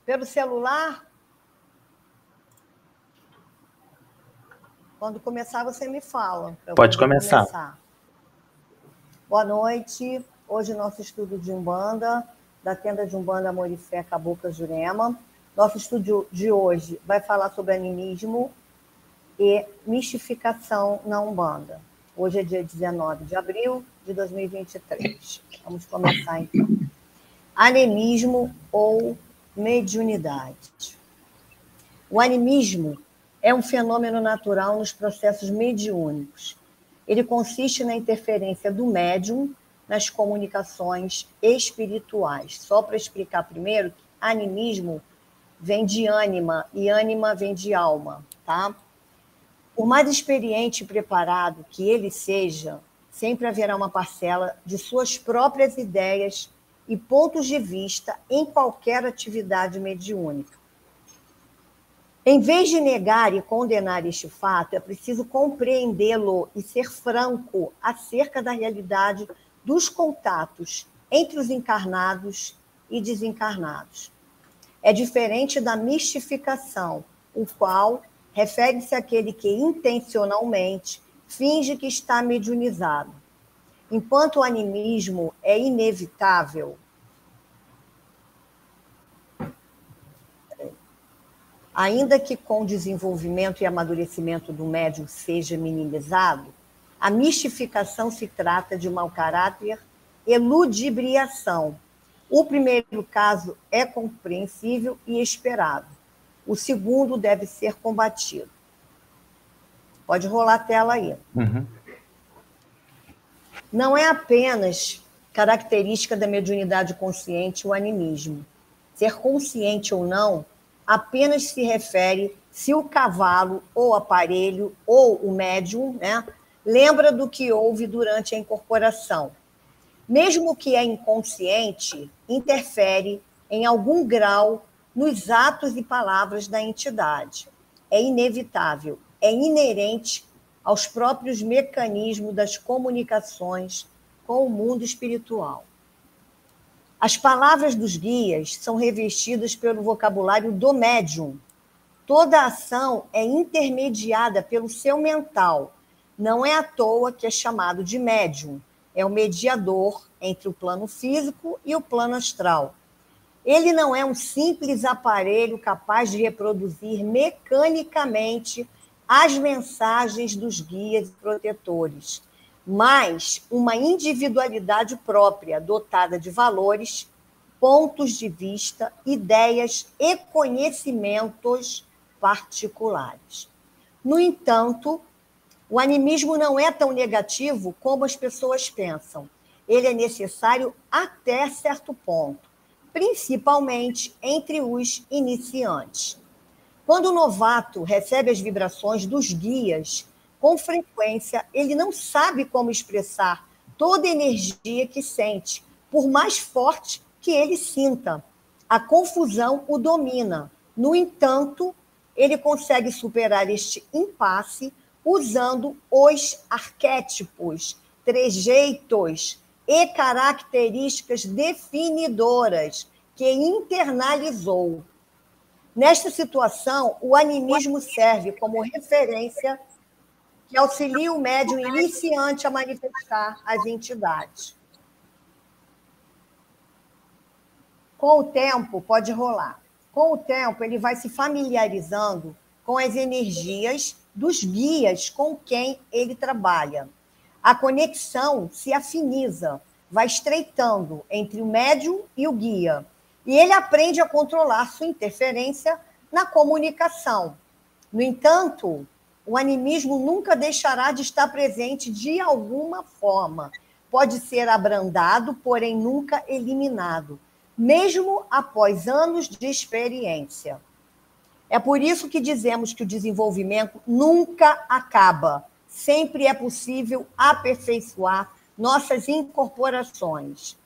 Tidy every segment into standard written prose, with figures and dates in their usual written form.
Pelo celular? Quando começar, você me fala. Pode começar. Boa noite. Hoje, nosso estudo de Umbanda, da tenda de Umbanda Amor e Fé Cabocla Jurema. Nosso estudo de hoje vai falar sobre animismo e mistificação na Umbanda. Hoje é dia 19 de abril de 2023. Vamos começar, então. Animismo ou mediunidade. O animismo é um fenômeno natural nos processos mediúnicos. Ele consiste na interferência do médium nas comunicações espirituais. Só para explicar primeiro, que animismo vem de ânima e ânima vem de alma, tá? Por mais experiente e preparado que ele seja, sempre haverá uma parcela de suas próprias ideias e pontos de vista em qualquer atividade mediúnica. Em vez de negar e condenar este fato, é preciso compreendê-lo e ser franco acerca da realidade dos contatos entre os encarnados e desencarnados. É diferente da mistificação, o qual refere-se àquele que intencionalmente finge que está mediunizado. Enquanto o animismo é inevitável, ainda que com o desenvolvimento e amadurecimento do médium seja minimizado, a mistificação se trata de mau caráter e ludibriação. O primeiro caso é compreensível e esperado. O segundo deve ser combatido. Pode rolar a tela aí. Uhum. Não é apenas característica da mediunidade consciente o animismo. Ser consciente ou não apenas se refere se o cavalo, ou aparelho, ou o médium, né, lembra do que houve durante a incorporação. Mesmo que é inconsciente, interfere em algum grau nos atos e palavras da entidade. É inevitável, é inerente aos próprios mecanismos das comunicações com o mundo espiritual. As palavras dos guias são revestidas pelo vocabulário do médium. Toda ação é intermediada pelo seu mental. Não é à toa que é chamado de médium. É o mediador entre o plano físico e o plano astral. Ele não é um simples aparelho capaz de reproduzir mecanicamente as mensagens dos guias e protetores, mas uma individualidade própria, dotada de valores, pontos de vista, ideias e conhecimentos particulares. No entanto, o animismo não é tão negativo como as pessoas pensam. Ele é necessário até certo ponto, principalmente entre os iniciantes. Quando o novato recebe as vibrações dos guias, com frequência ele não sabe como expressar toda a energia que sente, por mais forte que ele sinta. A confusão o domina. No entanto, ele consegue superar este impasse usando os arquétipos, trejeitos e características definidoras que internalizou. Nesta situação, o animismo serve como referência que auxilia o médium iniciante a manifestar as entidades. Com o tempo, pode rolar. Com o tempo, ele vai se familiarizando com as energias dos guias com quem ele trabalha. A conexão se afiniza, vai estreitando entre o médium e o guia. E ele aprende a controlar sua interferência na comunicação. No entanto, o animismo nunca deixará de estar presente de alguma forma. Pode ser abrandado, porém nunca eliminado, mesmo após anos de experiência. É por isso que dizemos que o desenvolvimento nunca acaba. Sempre é possível aperfeiçoar nossas incorporações.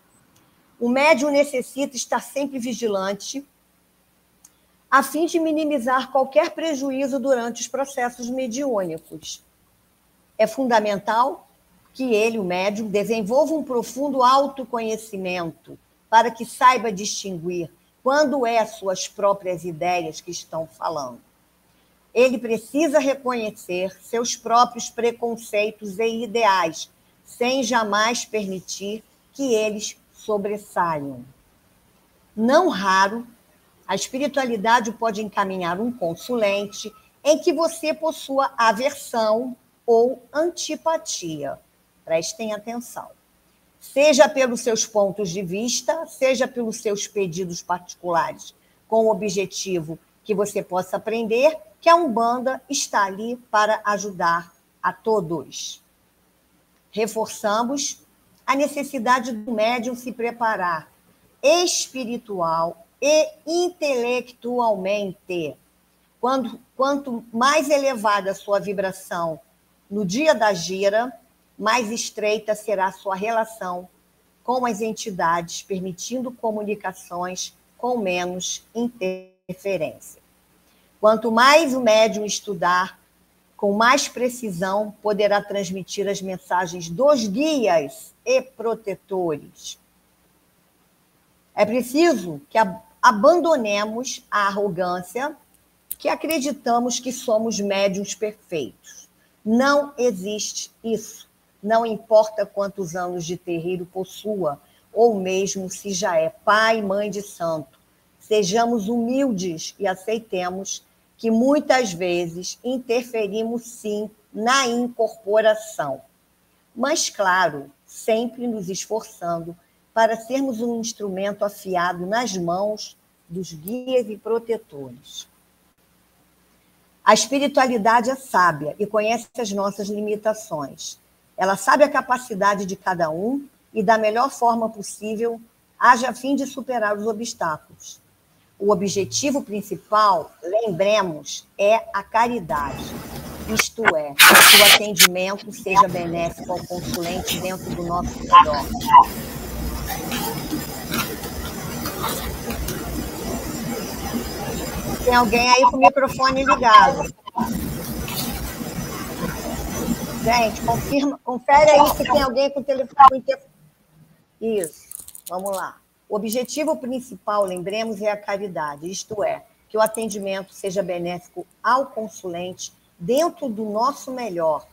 O médium necessita estar sempre vigilante, a fim de minimizar qualquer prejuízo durante os processos mediúnicos. É fundamental que ele, o médium, desenvolva um profundo autoconhecimento para que saiba distinguir quando é suas próprias ideias que estão falando. Ele precisa reconhecer seus próprios preconceitos e ideais, sem jamais permitir que eles sobressaiam. Não raro, a espiritualidade pode encaminhar um consulente em que você possua aversão ou antipatia. Prestem atenção. Seja pelos seus pontos de vista, seja pelos seus pedidos particulares, com o objetivo que você possa aprender que a Umbanda está ali para ajudar a todos. Reforçamos a necessidade do médium se preparar espiritual e intelectualmente. Quanto mais elevada a sua vibração no dia da gira, mais estreita será a sua relação com as entidades, permitindo comunicações com menos interferência. Quanto mais o médium estudar, com mais precisão poderá transmitir as mensagens dos guias e protetores. É preciso que abandonemos a arrogância que acreditamos que somos médiuns perfeitos. Não existe isso. Não importa quantos anos de terreiro possua, ou mesmo se já é pai e mãe de santo. Sejamos humildes e aceitemos que muitas vezes interferimos sim na incorporação. Mas, claro, sempre nos esforçando para sermos um instrumento afiado nas mãos dos guias e protetores. A espiritualidade é sábia e conhece as nossas limitações. Ela sabe a capacidade de cada um e, da melhor forma possível, age a fim de superar os obstáculos. O objetivo principal, lembremos, é a caridade. Isto é, que o atendimento seja benéfico ao consulente dentro do nosso melhor. Tem alguém aí com o microfone ligado. Gente, confere aí se tem alguém com o telefone. Isso, vamos lá. O objetivo principal, lembremos, é a caridade, isto é, que o atendimento seja benéfico ao consulente dentro do nosso melhor.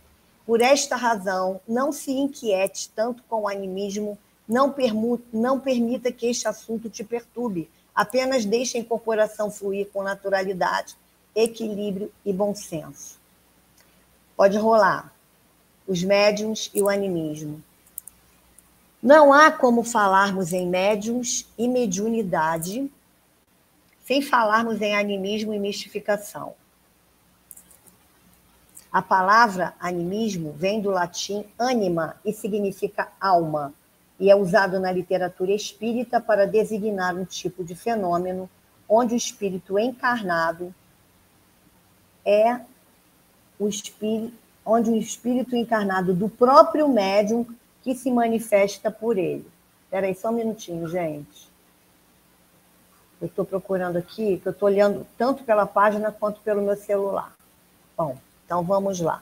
Por esta razão, não se inquiete tanto com o animismo, não permita que este assunto te perturbe, apenas deixe a incorporação fluir com naturalidade, equilíbrio e bom senso. Pode rolar. Os médiuns e o animismo. Não há como falarmos em médiuns e mediunidade sem falarmos em animismo e mistificação. A palavra animismo vem do latim anima e significa alma, e é usado na literatura espírita para designar um tipo de fenômeno onde o espírito encarnado é o espírito encarnado do próprio médium que se manifesta por ele. Espera aí, só um minutinho, gente. Eu estou procurando aqui, que eu estou olhando tanto pela página quanto pelo meu celular. Bom, então vamos lá.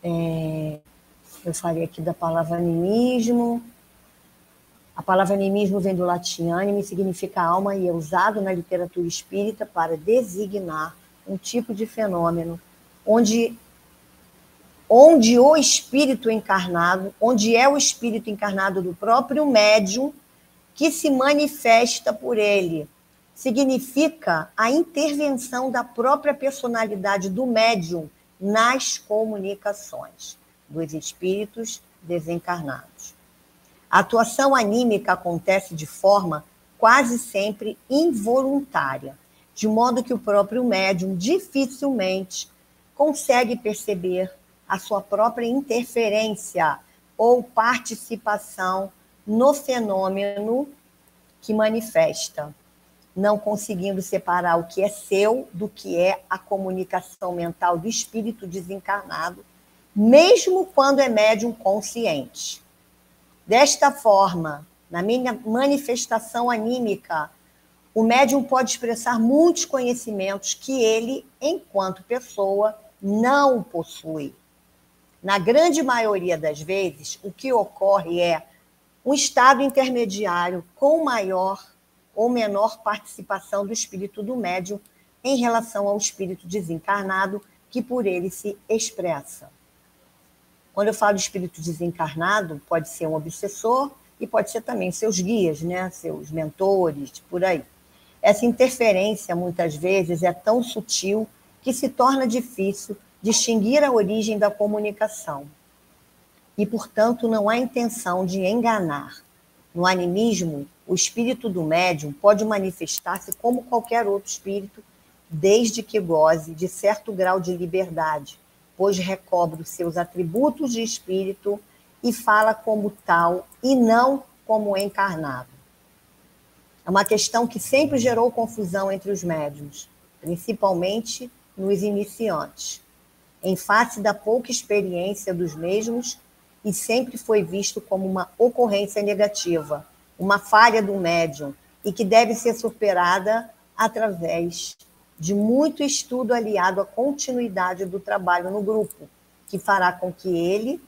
Eu falei aqui da palavra animismo. A palavra animismo vem do latim anima e significa alma e é usado na literatura espírita para designar um tipo de fenômeno onde o espírito encarnado, onde é o espírito encarnado do próprio médium que se manifesta por ele. Significa a intervenção da própria personalidade do médium nas comunicações dos espíritos desencarnados. A atuação anímica acontece de forma quase sempre involuntária, de modo que o próprio médium dificilmente consegue perceber a sua própria interferência ou participação no fenômeno que manifesta, não conseguindo separar o que é seu do que é a comunicação mental do espírito desencarnado, mesmo quando é médium consciente. Desta forma, na minha manifestação anímica, o médium pode expressar muitos conhecimentos que ele, enquanto pessoa, não possui. Na grande maioria das vezes, o que ocorre é um estado intermediário com maior ou menor participação do espírito do médium em relação ao espírito desencarnado que por ele se expressa. Quando eu falo de espírito desencarnado, pode ser um obsessor e pode ser também seus guias, né? Seus mentores, por aí. Essa interferência, muitas vezes, é tão sutil que se torna difícil distinguir a origem da comunicação. E, portanto, não há intenção de enganar. No animismo, o espírito do médium pode manifestar-se como qualquer outro espírito, desde que goze de certo grau de liberdade, pois recobre os seus atributos de espírito e fala como tal e não como encarnado. É uma questão que sempre gerou confusão entre os médiuns, principalmente nos iniciantes, em face da pouca experiência dos mesmos, e sempre foi visto como uma ocorrência negativa, uma falha do médium, e que deve ser superada através de muito estudo aliado à continuidade do trabalho no grupo, que fará com que ele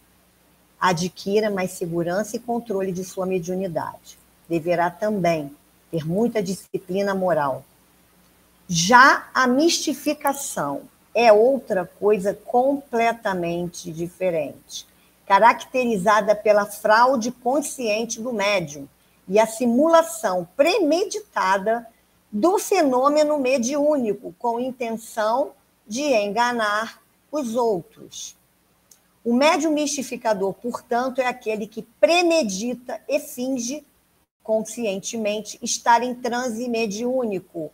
adquira mais segurança e controle de sua mediunidade. Deverá também ter muita disciplina moral. Já a mistificação é outra coisa completamente diferente, caracterizada pela fraude consciente do médium e a simulação premeditada do fenômeno mediúnico, com intenção de enganar os outros. O médium mistificador, portanto, é aquele que premedita e finge conscientemente estar em transe mediúnico,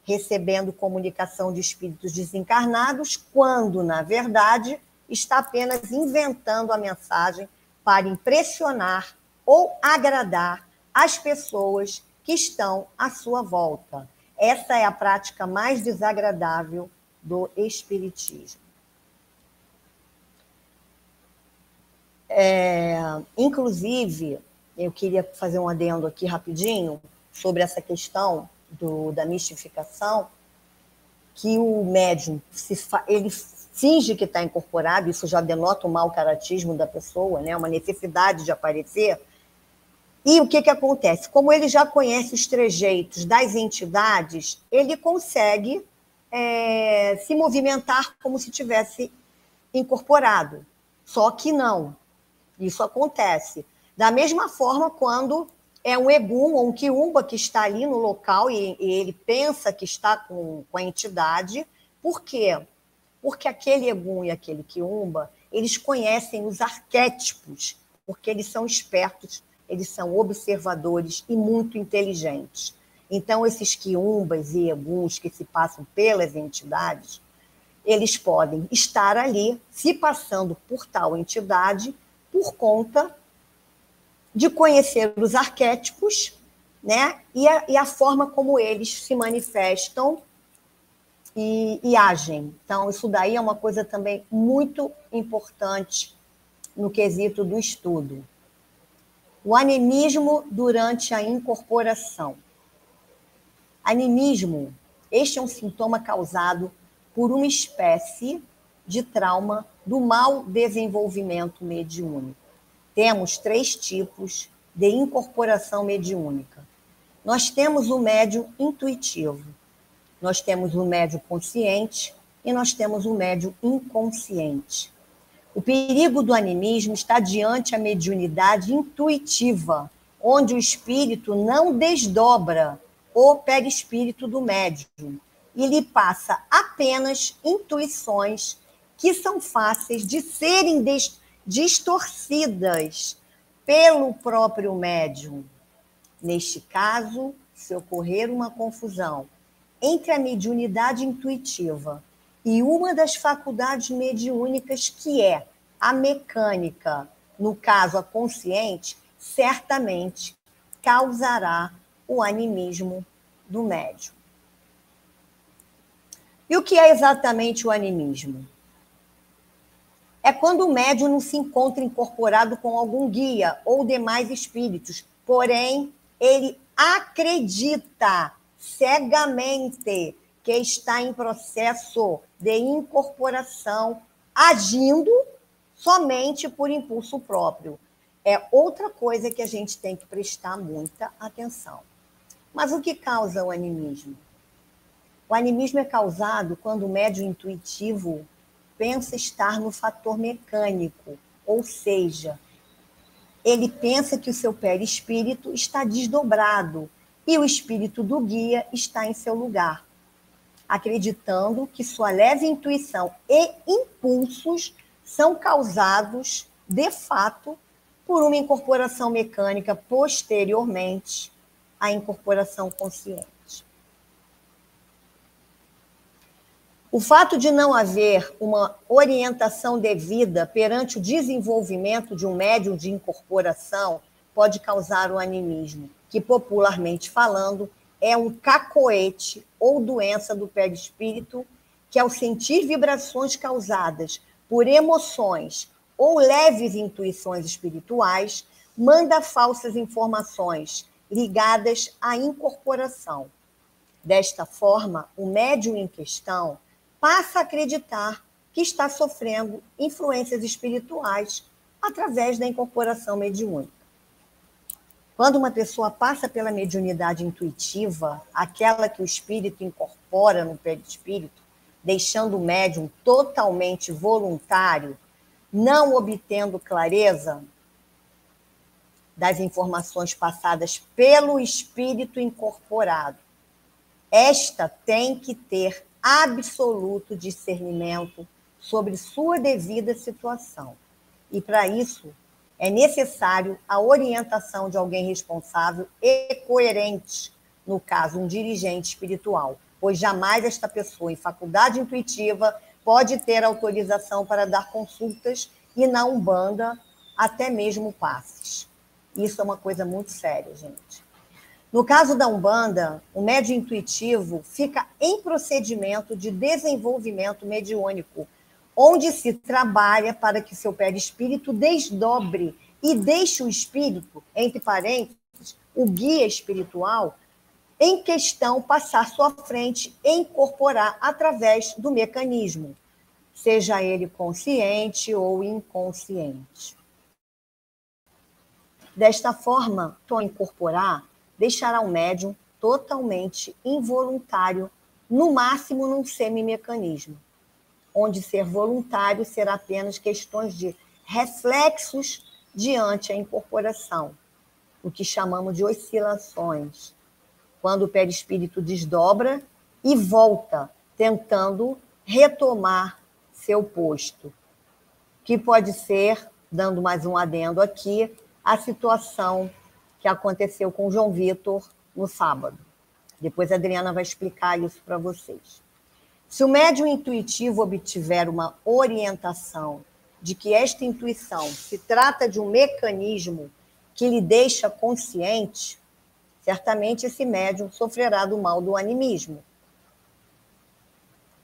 recebendo comunicação de espíritos desencarnados, quando, na verdade, está apenas inventando a mensagem para impressionar ou agradar as pessoas que estão à sua volta. Essa é a prática mais desagradável do espiritismo. Inclusive, eu queria fazer um adendo aqui rapidinho sobre essa questão da mistificação, que o médium, ele finge que está incorporado, isso já denota o mau caratismo da pessoa, né? Uma necessidade de aparecer. E o que acontece? Como ele já conhece os trejeitos das entidades, ele consegue se movimentar como se tivesse incorporado. Só que não. Isso acontece. Da mesma forma, quando é um egum ou um quiumba que está ali no local e ele pensa que está com a entidade. Por quê? Porque aquele egum e aquele quiumba, eles conhecem os arquétipos, porque eles são espertos, eles são observadores e muito inteligentes. Então, esses quiumbas e eguns que se passam pelas entidades, eles podem estar ali se passando por tal entidade por conta de conhecer os arquétipos, né? E a forma como eles se manifestam e agem. Então, isso daí é uma coisa também muito importante no quesito do estudo. O animismo durante a incorporação. Animismo, este é um sintoma causado por uma espécie de trauma do mau desenvolvimento mediúnico. Temos 3 tipos de incorporação mediúnica. Nós temos o médium intuitivo, nós temos o médium consciente e nós temos o médium inconsciente. O perigo do animismo está diante a mediunidade intuitiva, onde o espírito não desdobra o perispírito do médium e lhe passa apenas intuições que são fáceis de serem distorcidas pelo próprio médium. Neste caso, se ocorrer uma confusão entre a mediunidade intuitiva e uma das faculdades mediúnicas, que é a mecânica, no caso a consciente, certamente causará o animismo do médium. E o que é exatamente o animismo? É quando o médium não se encontra incorporado com algum guia ou demais espíritos, porém, ele acredita cegamente que está em processo de incorporação, agindo somente por impulso próprio. É outra coisa que a gente tem que prestar muita atenção. Mas o que causa o animismo? O animismo é causado quando o médium intuitivo pensa estar no fator mecânico, ou seja, ele pensa que o seu perispírito está desdobrado e o espírito do guia está em seu lugar, acreditando que sua leve intuição e impulsos são causados, de fato, por uma incorporação mecânica posteriormente à incorporação consciente. O fato de não haver uma orientação devida perante o desenvolvimento de um médium de incorporação pode causar o animismo, que, popularmente falando, é um cacoete ou doença do perispírito que, ao sentir vibrações causadas por emoções ou leves intuições espirituais, manda falsas informações ligadas à incorporação. Desta forma, o médium em questão passa a acreditar que está sofrendo influências espirituais através da incorporação mediúnica. Quando uma pessoa passa pela mediunidade intuitiva, aquela que o espírito incorpora no perispírito, deixando o médium totalmente voluntário, não obtendo clareza das informações passadas pelo espírito incorporado, esta tem que ter absoluto discernimento sobre sua devida situação. E, para isso, é necessário a orientação de alguém responsável e coerente, no caso, um dirigente espiritual, pois jamais esta pessoa em faculdade intuitiva pode ter autorização para dar consultas e, na Umbanda, até mesmo passes. Isso é uma coisa muito séria, gente. No caso da Umbanda, o médium intuitivo fica em procedimento de desenvolvimento mediúnico, onde se trabalha para que seu perispírito desdobre e deixe o espírito, entre parênteses, o guia espiritual, em questão passar sua frente e incorporar através do mecanismo, seja ele consciente ou inconsciente. Desta forma, ao incorporar, deixará o médium totalmente involuntário, no máximo num semimecanismo, onde ser voluntário será apenas questões de reflexos diante a incorporação, o que chamamos de oscilações, quando o perispírito desdobra e volta, tentando retomar seu posto, que pode ser, dando mais um adendo aqui, a situação que aconteceu com o João Vitor no sábado. Depois a Adriana vai explicar isso para vocês. Se o médium intuitivo obtiver uma orientação de que esta intuição se trata de um mecanismo que lhe deixa consciente, certamente esse médium sofrerá do mal do animismo.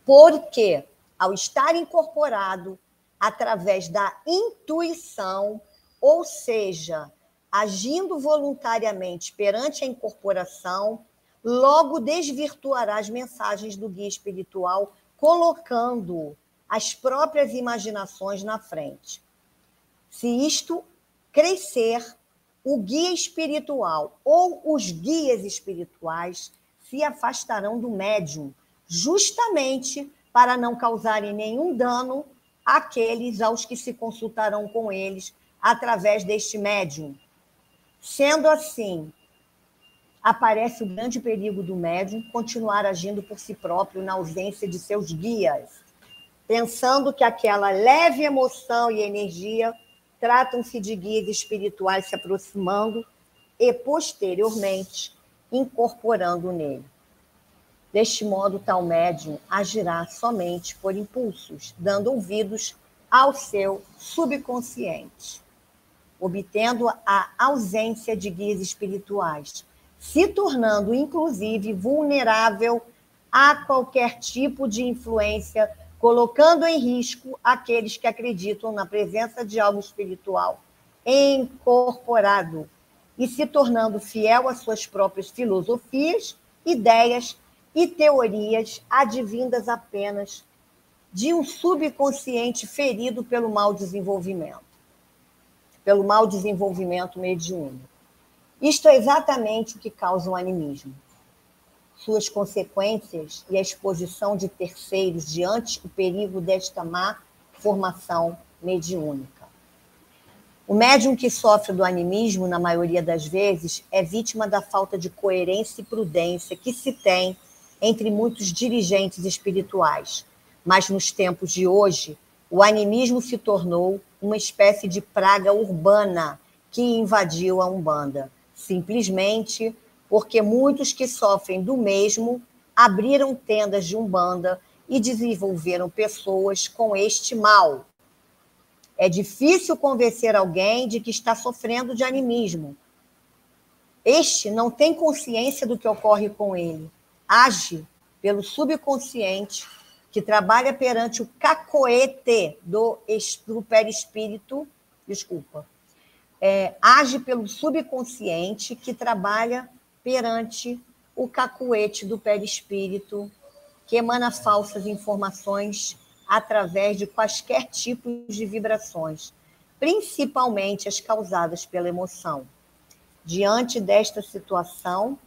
Porque, ao estar incorporado através da intuição, ou seja, agindo voluntariamente perante a incorporação, logo desvirtuará as mensagens do guia espiritual, colocando as próprias imaginações na frente. Se isto crescer, o guia espiritual ou os guias espirituais se afastarão do médium, justamente para não causarem nenhum dano àqueles aos que se consultarão com eles através deste médium. Sendo assim, aparece o grande perigo do médium continuar agindo por si próprio na ausência de seus guias, pensando que aquela leve emoção e energia tratam-se de guias espirituais se aproximando e, posteriormente, incorporando nele. Deste modo, tal médium agirá somente por impulsos, dando ouvidos ao seu subconsciente, obtendo a ausência de guias espirituais, se tornando, inclusive, vulnerável a qualquer tipo de influência, colocando em risco aqueles que acreditam na presença de algo espiritual incorporado e se tornando fiel às suas próprias filosofias, ideias e teorias advindas apenas de um subconsciente ferido pelo mau desenvolvimento mediúnico. Isto é exatamente o que causa o animismo. Suas consequências e a exposição de terceiros diante do perigo desta má formação mediúnica. O médium que sofre do animismo, na maioria das vezes, é vítima da falta de coerência e prudência que se tem entre muitos dirigentes espirituais. Mas nos tempos de hoje, o animismo se tornou uma espécie de praga urbana que invadiu a Umbanda, simplesmente porque muitos que sofrem do mesmo abriram tendas de Umbanda e desenvolveram pessoas com este mal. É difícil convencer alguém de que está sofrendo de animismo. Este não tem consciência do que ocorre com ele. Age pelo subconsciente, que trabalha perante o cacoete do perispírito, age pelo subconsciente, que trabalha perante o cacoete do perispírito, que emana falsas informações através de quaisquer tipos de vibrações, principalmente as causadas pela emoção. Diante desta situação,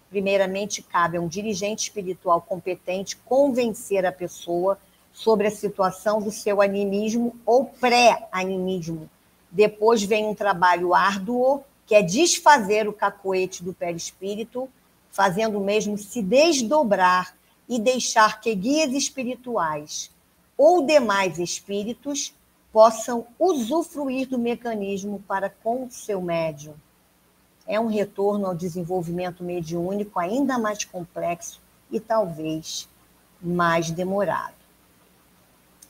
primeiramente, cabe a um dirigente espiritual competente convencer a pessoa sobre a situação do seu animismo ou pré-animismo. Depois vem um trabalho árduo, que é desfazer o cacoete do perispírito, fazendo mesmo se desdobrar e deixar que guias espirituais ou demais espíritos possam usufruir do mecanismo para com o seu médium. É um retorno ao desenvolvimento mediúnico ainda mais complexo e talvez mais demorado.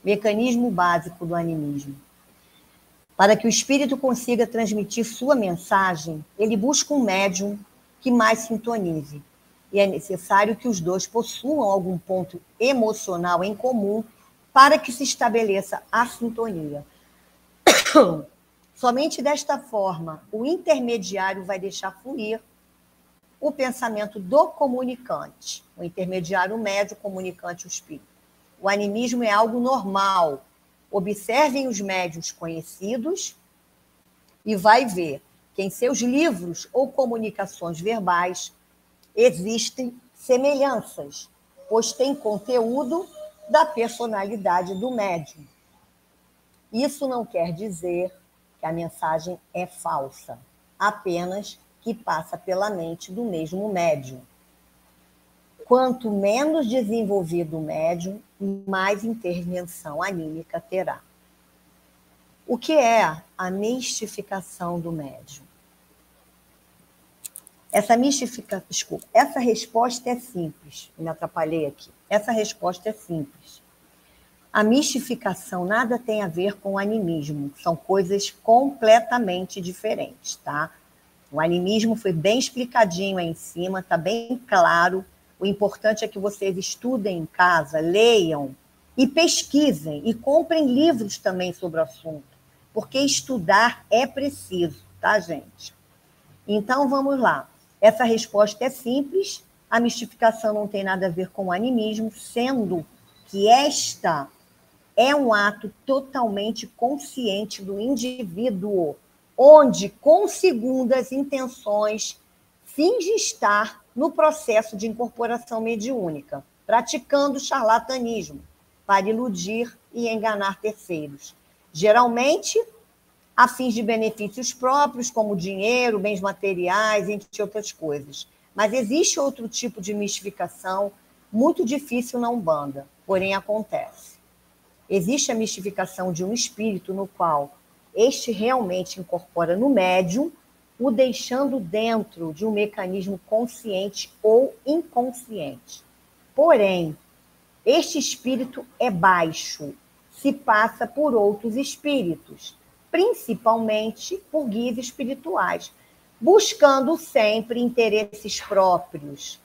Mecanismo básico do animismo. Para que o espírito consiga transmitir sua mensagem, ele busca um médium que mais sintonize. E é necessário que os dois possuam algum ponto emocional em comum para que se estabeleça a sintonia. Somente desta forma, o intermediário vai deixar fluir o pensamento do comunicante. O intermediário, o médium, comunicante, o espírito. O animismo é algo normal. Observem os médiuns conhecidos e vai ver que em seus livros ou comunicações verbais existem semelhanças, pois tem conteúdo da personalidade do médium. Isso não quer dizer que a mensagem é falsa, apenas que passa pela mente do mesmo médium. Quanto menos desenvolvido o médium, mais intervenção anímica terá. O que é a mistificação do médium? Essa resposta é simples. Me atrapalhei aqui. Essa resposta é simples. A mistificação nada tem a ver com o animismo. São coisas completamente diferentes, tá? O animismo foi bem explicadinho aí em cima, está bem claro. O importante é que vocês estudem em casa, leiam e pesquisem e comprem livros também sobre o assunto, porque estudar é preciso, tá, gente? Então, vamos lá. Essa resposta é simples. A mistificação não tem nada a ver com o animismo, sendo que esta é um ato totalmente consciente do indivíduo, onde, com segundas intenções, finge estar no processo de incorporação mediúnica, praticando charlatanismo para iludir e enganar terceiros. Geralmente, a fins de benefícios próprios, como dinheiro, bens materiais, entre outras coisas. Mas existe outro tipo de mistificação muito difícil na Umbanda, porém acontece. Existe a mistificação de um espírito no qual este realmente incorpora no médium, o deixando dentro de um mecanismo consciente ou inconsciente. Porém, este espírito é baixo, se passa por outros espíritos, principalmente por guias espirituais, buscando sempre interesses próprios.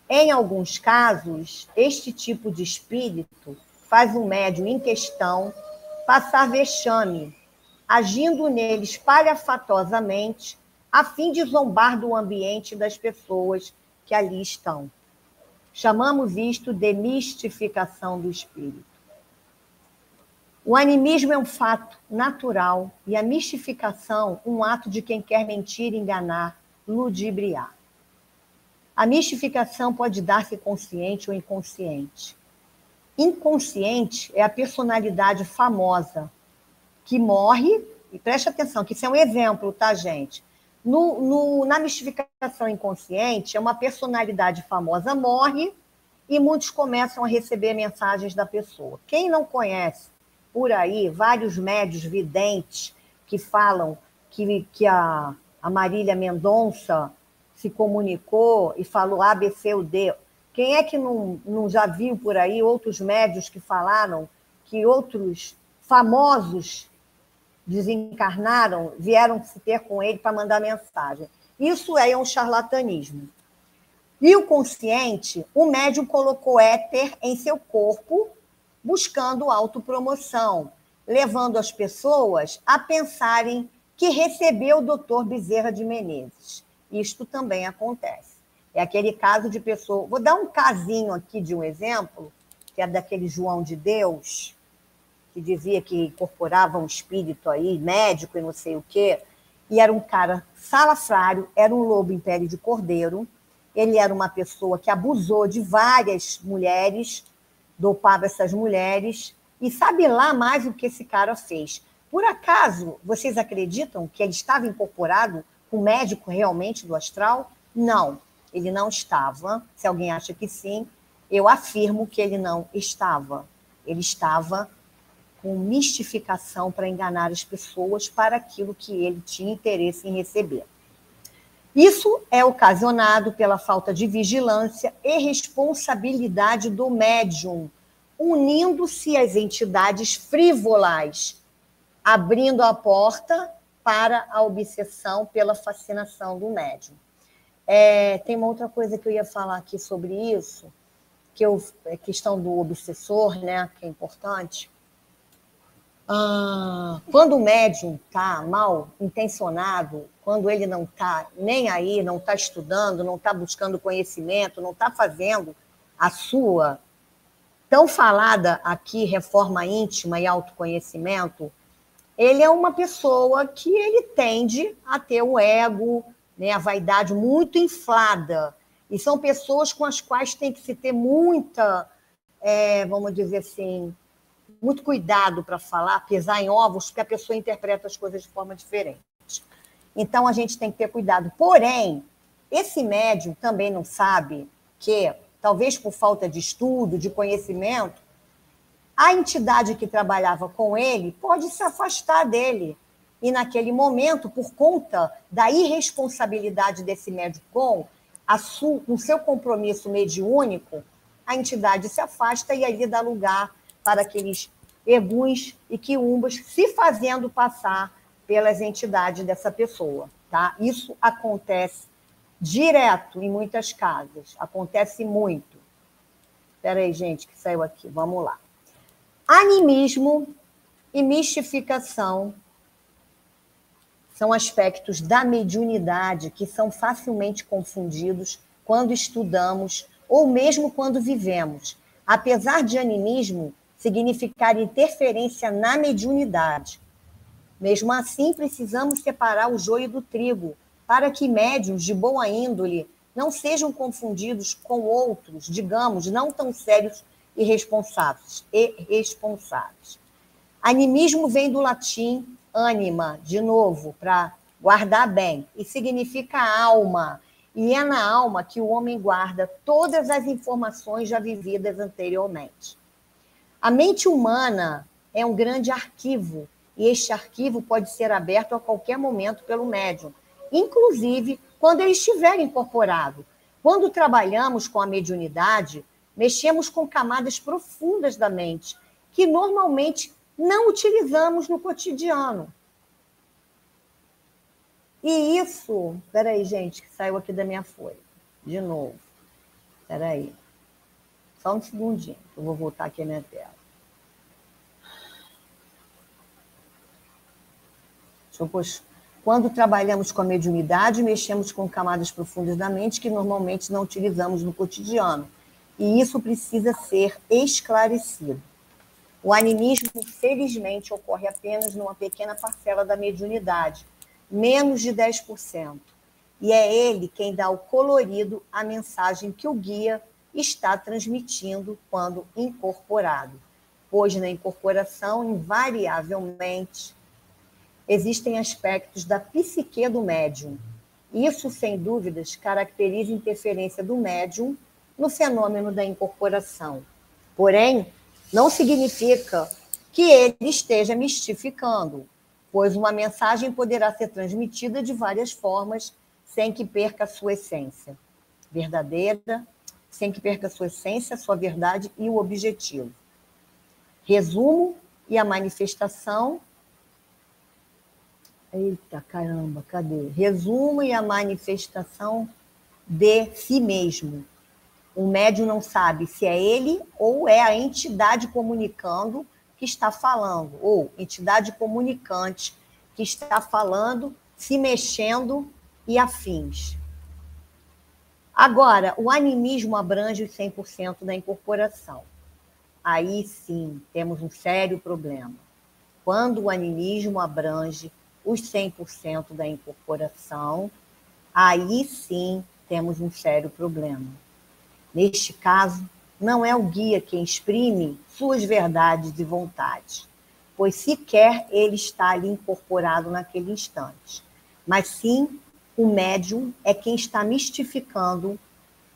Em alguns casos, este tipo de espírito faz o médium em questão passar vexame, agindo nele espalhafatosamente, a fim de zombar do ambiente das pessoas que ali estão. Chamamos isto de mistificação do espírito. O animismo é um fato natural e a mistificação um ato de quem quer mentir e enganar, ludibriar. A mistificação pode dar-se consciente ou inconsciente. Inconsciente é a personalidade famosa que morre, e preste atenção, que isso é um exemplo, tá, gente? Na mistificação inconsciente, é uma personalidade famosa morre e muitos começam a receber mensagens da pessoa. Quem não conhece por aí vários médiuns videntes que falam que a Marília Mendonça se comunicou e falou A, B, C ou D. Quem é que não já viu por aí outros médiuns que falaram que outros famosos desencarnaram, vieram se ter com ele para mandar mensagem? Isso é um charlatanismo. E o consciente, o médium colocou éter em seu corpo, buscando autopromoção, levando as pessoas a pensarem que recebeu o doutor Bezerra de Menezes. Isto também acontece. É aquele caso de pessoa... Vou dar um casinho aqui de um exemplo, que é daquele João de Deus, que dizia que incorporava um espírito aí, médico e não sei o quê, e era um cara salafrário, era um lobo em pele de cordeiro, ele era uma pessoa que abusou de várias mulheres, dopava essas mulheres, e sabe lá mais o que esse cara fez. Por acaso, vocês acreditam que ele estava incorporado com o médico realmente do astral? Não, ele não estava. Se alguém acha que sim, eu afirmo que ele não estava. Ele estava com mistificação para enganar as pessoas para aquilo que ele tinha interesse em receber. Isso é ocasionado pela falta de vigilância e responsabilidade do médium, unindo-se às entidades frívolas, abrindo a porta para a obsessão pela fascinação do médium. Tem uma outra coisa que eu ia falar aqui sobre isso, que é questão do obsessor, né, que é importante. Quando o médium está mal intencionado, quando ele não está nem aí, não está estudando, não está buscando conhecimento, não está fazendo a sua tão falada aqui reforma íntima e autoconhecimento, ele é uma pessoa que ele tende a ter o ego, né, a vaidade muito inflada. E são pessoas com as quais tem que se ter muita, vamos dizer assim, muito cuidado para falar, pisar em ovos, porque a pessoa interpreta as coisas de forma diferente. Então, a gente tem que ter cuidado. Porém, esse médium também não sabe que, talvez por falta de estudo, de conhecimento, a entidade que trabalhava com ele pode se afastar dele. E, naquele momento, por conta da irresponsabilidade desse médium com o seu compromisso mediúnico, a entidade se afasta e aí dá lugar para aqueles eguns e quiumbas se fazendo passar pelas entidades dessa pessoa. Tá? Isso acontece direto em muitas casas, acontece muito. Espera aí, gente, que saiu aqui, vamos lá. Animismo e mistificação são aspectos da mediunidade que são facilmente confundidos quando estudamos ou mesmo quando vivemos. Apesar de animismo significar interferência na mediunidade, mesmo assim precisamos separar o joio do trigo para que médiuns de boa índole não sejam confundidos com outros, digamos, não tão sérios e responsáveis. Animismo vem do latim anima, de novo, para guardar bem, e significa alma. E é na alma que o homem guarda todas as informações já vividas anteriormente. A mente humana é um grande arquivo, e este arquivo pode ser aberto a qualquer momento pelo médium, inclusive quando ele estiver incorporado. Quando trabalhamos com a mediunidade, mexemos com camadas profundas da mente, que normalmente não utilizamos no cotidiano. E isso... Espera aí, gente, que saiu aqui da minha folha. De novo. Espera aí. Só um segundinho, que eu vou voltar aqui à minha tela. Quando trabalhamos com a mediunidade, mexemos com camadas profundas da mente que normalmente não utilizamos no cotidiano. E isso precisa ser esclarecido. O animismo, felizmente, ocorre apenas numa pequena parcela da mediunidade, menos de 10%. e é ele quem dá o colorido à mensagem que o guia está transmitindo quando incorporado, pois na incorporação, invariavelmente, existem aspectos da psique do médium. Isso, sem dúvidas, caracteriza a interferência do médium no fenômeno da incorporação. Porém, não significa que ele esteja mistificando, pois uma mensagem poderá ser transmitida de várias formas sem que perca a sua essência verdadeira, sem que perca a sua essência, a sua verdade e o objetivo. Resumo e a manifestação. Eita, caramba, cadê? Resumo e a manifestação de si mesmo. O médium não sabe se é ele ou é a entidade comunicando que está falando, ou entidade comunicante que está falando, se mexendo e afins. Agora, o animismo abrange os 100% da incorporação. Aí sim, temos um sério problema. Quando o animismo abrange os 100% da incorporação, aí sim temos um sério problema. Neste caso, não é o guia quem exprime suas verdades e vontades, pois sequer ele está ali incorporado naquele instante, mas sim o médium é quem está mistificando,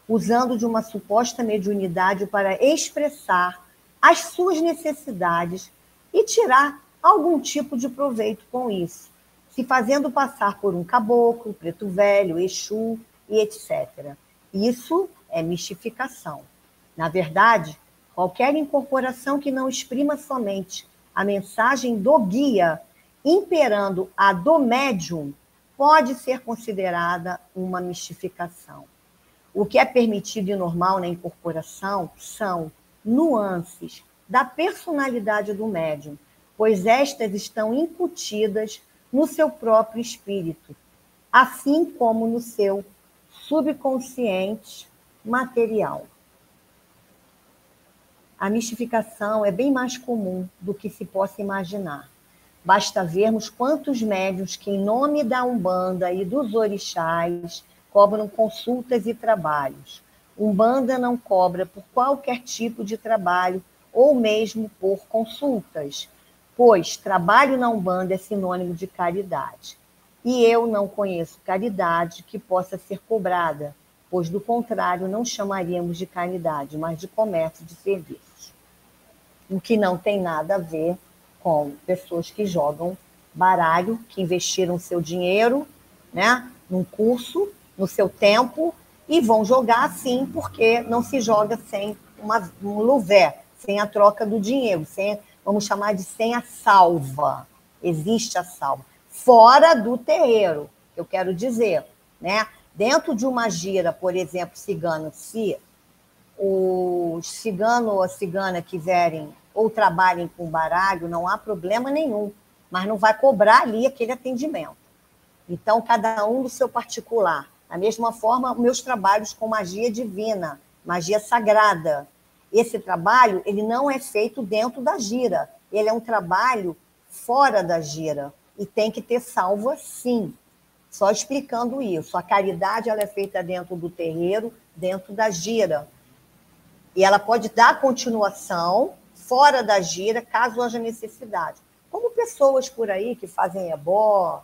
usando de uma suposta mediunidade para expressar as suas necessidades e tirar algum tipo de proveito com isso, se fazendo passar por um caboclo, preto velho, exu e etc. Isso é mistificação. Na verdade, qualquer incorporação que não exprima somente a mensagem do guia, imperando a do médium, pode ser considerada uma mistificação. O que é permitido e normal na incorporação são nuances da personalidade do médium, pois estas estão incutidas no seu próprio espírito, assim como no seu subconsciente material. A mistificação é bem mais comum do que se possa imaginar. Basta vermos quantos médiuns que, em nome da Umbanda e dos orixás, cobram consultas e trabalhos. Umbanda não cobra por qualquer tipo de trabalho ou mesmo por consultas, pois trabalho na Umbanda é sinônimo de caridade. E eu não conheço caridade que possa ser cobrada, pois, do contrário, não chamaríamos de caridade, mas de comércio de serviços. O que não tem nada a ver com pessoas que jogam baralho, que investiram seu dinheiro, né, num curso, no seu tempo, e vão jogar assim, porque não se joga sem um luvé, sem a troca do dinheiro, sem, vamos chamar de sem a salva. Existe a salva. Fora do terreiro, eu quero dizer, né? Dentro de uma gira, por exemplo, cigana, se o cigano ou a cigana quiserem ou trabalhem com baralho, não há problema nenhum, mas não vai cobrar ali aquele atendimento. Então, cada um do seu particular. Da mesma forma, meus trabalhos com magia divina, magia sagrada. Esse trabalho, ele não é feito dentro da gira, ele é um trabalho fora da gira, e tem que ter salva, sim. Só explicando isso. A caridade, ela é feita dentro do terreiro, dentro da gira. E ela pode dar continuação fora da gira, caso haja necessidade. Como pessoas por aí que fazem ebó,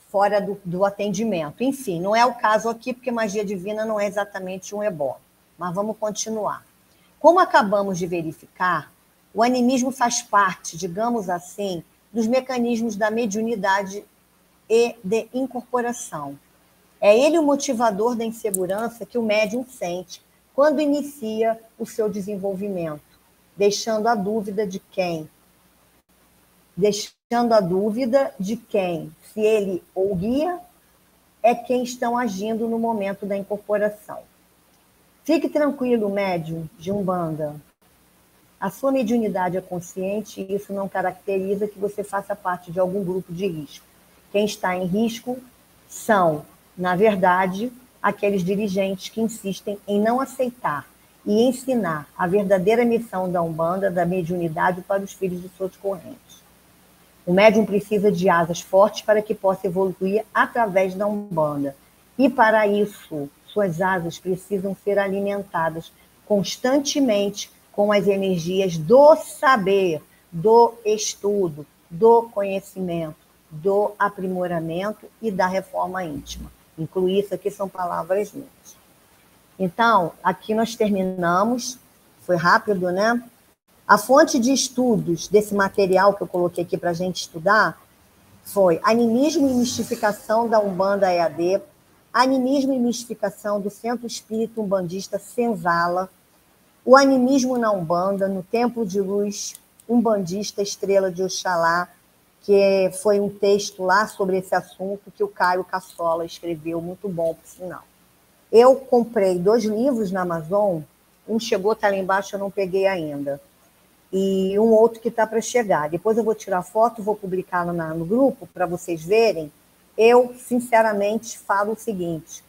fora do atendimento. Enfim, não é o caso aqui, porque magia divina não é exatamente um ebó. Mas vamos continuar. Como acabamos de verificar, o animismo faz parte, digamos assim, dos mecanismos da mediunidade e de incorporação. É ele o motivador da insegurança que o médium sente quando inicia o seu desenvolvimento, deixando a dúvida de quem, se ele ou o guia é quem estão agindo no momento da incorporação. Fique tranquilo, médium de Umbanda. A sua mediunidade é consciente e isso não caracteriza que você faça parte de algum grupo de risco. Quem está em risco são, na verdade, aqueles dirigentes que insistem em não aceitar e ensinar a verdadeira missão da Umbanda, da mediunidade para os filhos de suas correntes. O médium precisa de asas fortes para que possa evoluir através da Umbanda. E, para isso, suas asas precisam ser alimentadas constantemente com as energias do saber, do estudo, do conhecimento, do aprimoramento e da reforma íntima. Incluir isso aqui são palavras minhas. Então, aqui nós terminamos. Foi rápido, né? A fonte de estudos desse material que eu coloquei aqui para a gente estudar foi Animismo e Mistificação da Umbanda EAD, Animismo e Mistificação do Centro Espírita Umbandista Senzala, o Animismo na Umbanda, no Templo de Luz Umbandista Estrela de Oxalá, que foi um texto lá sobre esse assunto que o Caio Cassola escreveu, muito bom, por sinal. Eu comprei 2 livros na Amazon, um chegou, está lá embaixo, eu não peguei ainda, e um outro que está para chegar. Depois eu vou tirar foto, vou publicar no grupo para vocês verem. Eu, sinceramente, falo o seguinte: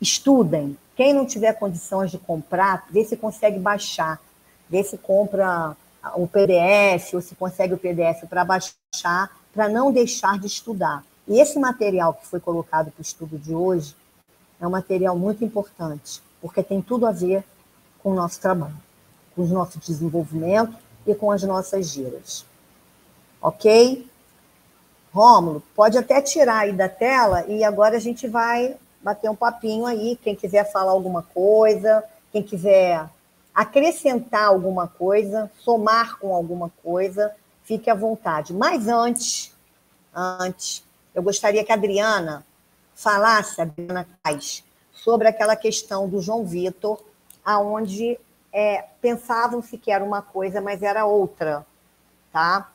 estudem. Quem não tiver condições de comprar, vê se consegue baixar. Vê se compra o PDF, ou se consegue o PDF para baixar, para não deixar de estudar. E esse material que foi colocado para o estudo de hoje é um material muito importante, porque tem tudo a ver com o nosso trabalho, com o nosso desenvolvimento e com as nossas giras. Ok? Rômulo, pode até tirar aí da tela e agora a gente vai bater um papinho aí. Quem quiser falar alguma coisa, quem quiser acrescentar alguma coisa, somar com alguma coisa, fique à vontade. Mas antes, eu gostaria que a Adriana falasse, a Adriana Kais, sobre aquela questão do João Vitor, aonde pensavam-se que era uma coisa, mas era outra, tá?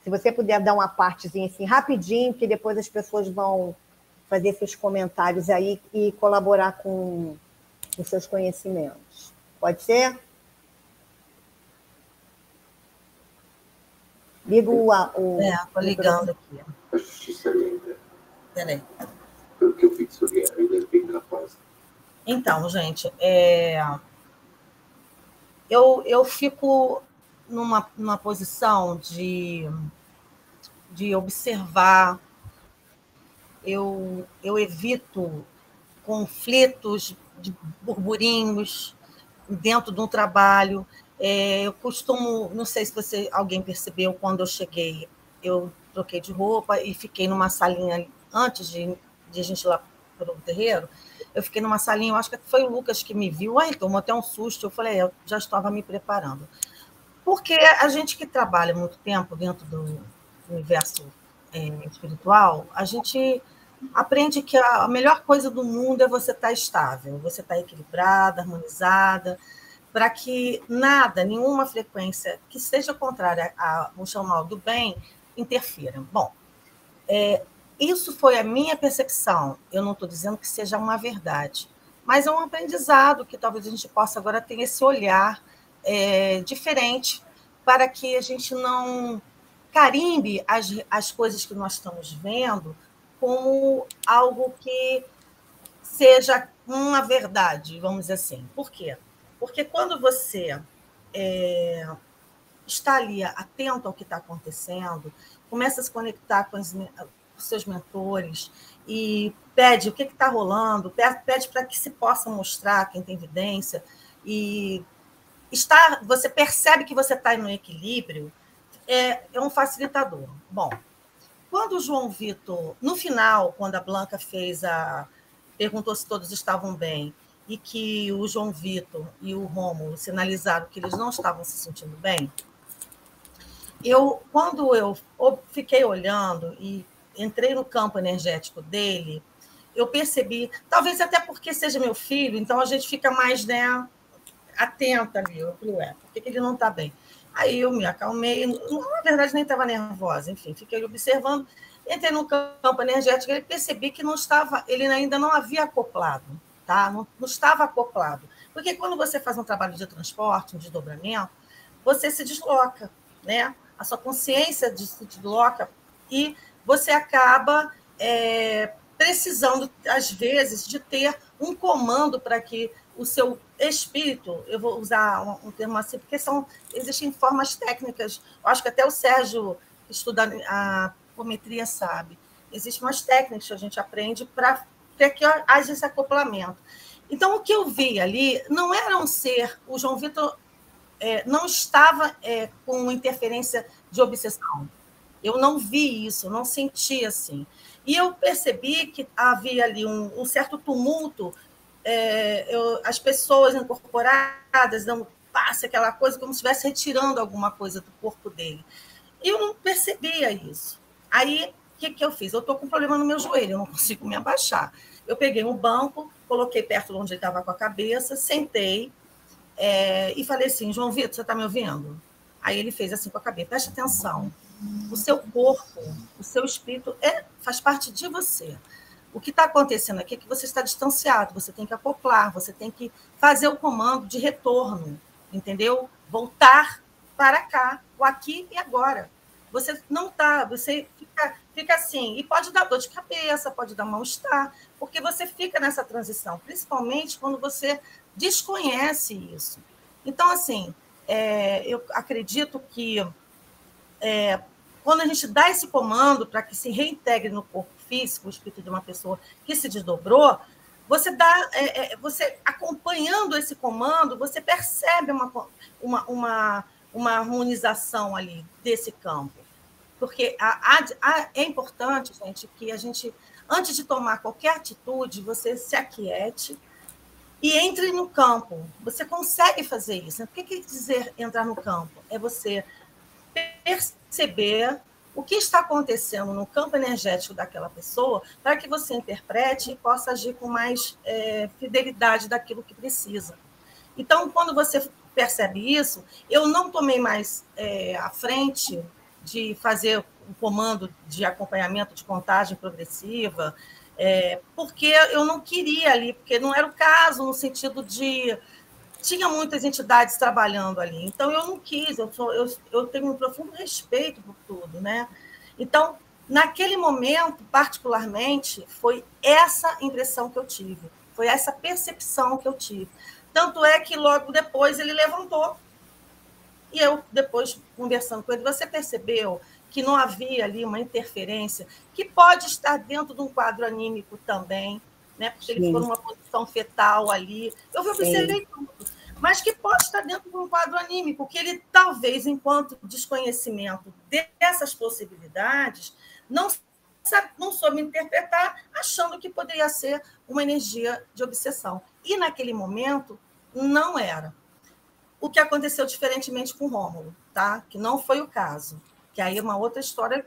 Se você puder dar uma partezinha assim, rapidinho, que depois as pessoas vão fazer seus comentários aí e colaborar com os seus conhecimentos. Pode ser? Liga o estou ligando aqui. A justiça lembra. Peraí. Pelo que eu vi sobre ela, ele é bem rapaz. Então, gente, eu fico numa posição de observar, eu evito conflitos, de burburinhos dentro de um trabalho. Eu costumo, não sei se alguém percebeu, quando eu cheguei, eu troquei de roupa e fiquei numa salinha, antes de a gente ir lá para o terreiro, eu fiquei numa salinha, eu acho que foi o Lucas que me viu, tomou até um susto, eu falei, eu já estava me preparando. Porque a gente que trabalha muito tempo dentro do universo espiritual, a gente aprende que a melhor coisa do mundo é você estar estável, você estar equilibrada, harmonizada, para que nada, nenhuma frequência que seja contrária ao chamar do bem, interfira. Bom, isso foi a minha percepção. Eu não estou dizendo que seja uma verdade, mas é um aprendizado que talvez a gente possa agora ter esse olhar diferente, para que a gente não carimbe as coisas que nós estamos vendo como algo que seja uma verdade, vamos dizer assim. Por quê? Porque quando você está ali atento ao que está acontecendo, começa a se conectar com os seus mentores e pede o que está rolando, pede para que se possa mostrar quem tem evidência, e você percebe que você está no equilíbrio, é um facilitador. Bom, quando o João Vitor, no final, quando a Blanca perguntou se todos estavam bem, e que o João Vitor e o Rômulo sinalizaram que eles não estavam se sentindo bem, quando eu fiquei olhando e entrei no campo energético dele, eu percebi, talvez até porque seja meu filho, então a gente fica mais, né, atenta ali. Eu falei, por que ele não está bem? Aí eu me acalmei, na verdade nem estava nervosa, enfim, fiquei observando, entrei no campo energético e percebi que ele ainda não havia acoplado, tá? Não estava acoplado. Porque quando você faz um trabalho de transporte, um desdobramento, você se desloca, né? A sua consciência se desloca e você acaba precisando, às vezes, de ter um comando para que o seu espírito, eu vou usar um termo assim, porque existem formas técnicas, eu acho que até o Sérgio, que estuda a apometria, sabe. Existem umas técnicas que a gente aprende para para que haja esse acoplamento. Então, o que eu vi ali não era um ser, o João Vitor não estava com interferência de obsessão. Eu não vi isso, não senti assim. E eu percebi que havia ali um certo tumulto, as pessoas incorporadas dando passe, aquela coisa, como se estivesse retirando alguma coisa do corpo dele. E eu não percebia isso. Aí, o que eu fiz? Eu estou com um problema no meu joelho, eu não consigo me abaixar. Eu peguei um banco, coloquei perto de onde ele estava com a cabeça, sentei e falei assim, João Vitor, você está me ouvindo? Aí ele fez assim com a cabeça, preste atenção, o seu corpo, o seu espírito faz parte de você. O que está acontecendo aqui é que você está distanciado, você tem que acoplar, você tem que fazer o comando de retorno, entendeu? Voltar para cá, o aqui e agora. Você não está, você fica assim, e pode dar dor de cabeça, pode dar mal-estar, porque você fica nessa transição, principalmente quando você desconhece isso. Então, assim, eu acredito que quando a gente dá esse comando para que se reintegre no corpo físico, o espírito de uma pessoa que se desdobrou, você dá, você acompanhando esse comando, você percebe uma harmonização ali desse campo. Porque é importante, gente, que a gente, antes de tomar qualquer atitude, você se aquiete e entre no campo. Você consegue fazer isso. O que quer dizer entrar no campo? É você perceber o que está acontecendo no campo energético daquela pessoa para que você interprete e possa agir com mais fidelidade daquilo que precisa. Então, quando você percebe isso, eu não tomei mais à frente de fazer o comando de acompanhamento de contagem progressiva, porque eu não queria ali, porque não era o caso, no sentido de tinha muitas entidades trabalhando ali. Então, eu não quis, eu tenho um profundo respeito por tudo, né? Então, naquele momento, particularmente, foi essa impressão que eu tive, foi essa percepção que eu tive. Tanto é que, logo depois, ele levantou. E eu, depois, conversando com ele, você percebeu que não havia ali uma interferência que pode estar dentro de um quadro anímico também, né? Porque ele ficou numa posição fetal ali. Eu observei tudo, mas que pode estar dentro de um quadro anímico, que ele, talvez, enquanto desconhecimento dessas possibilidades, não soube interpretar, achando que poderia ser uma energia de obsessão. E, naquele momento, não era. O que aconteceu diferentemente com o Rômulo, tá? Que não foi o caso. Que aí é uma outra história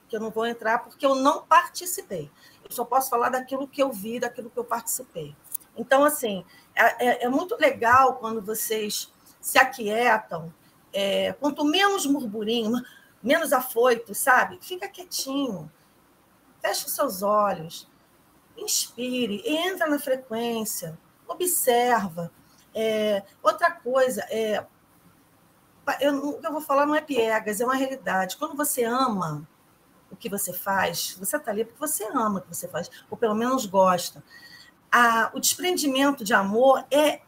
que eu não vou entrar, porque eu não participei. Eu só posso falar daquilo que eu vi, daquilo que eu participei. Então, assim, é muito legal quando vocês se aquietam, quanto menos murmurinho, menos afoito, sabe? Fica quietinho, fecha os seus olhos, inspire, entra na frequência, observa. Outra coisa, o que eu vou falar não é piegas, é uma realidade. Quando você ama o que você faz, você está ali porque você ama o que você faz, ou pelo menos gosta. O desprendimento de amor é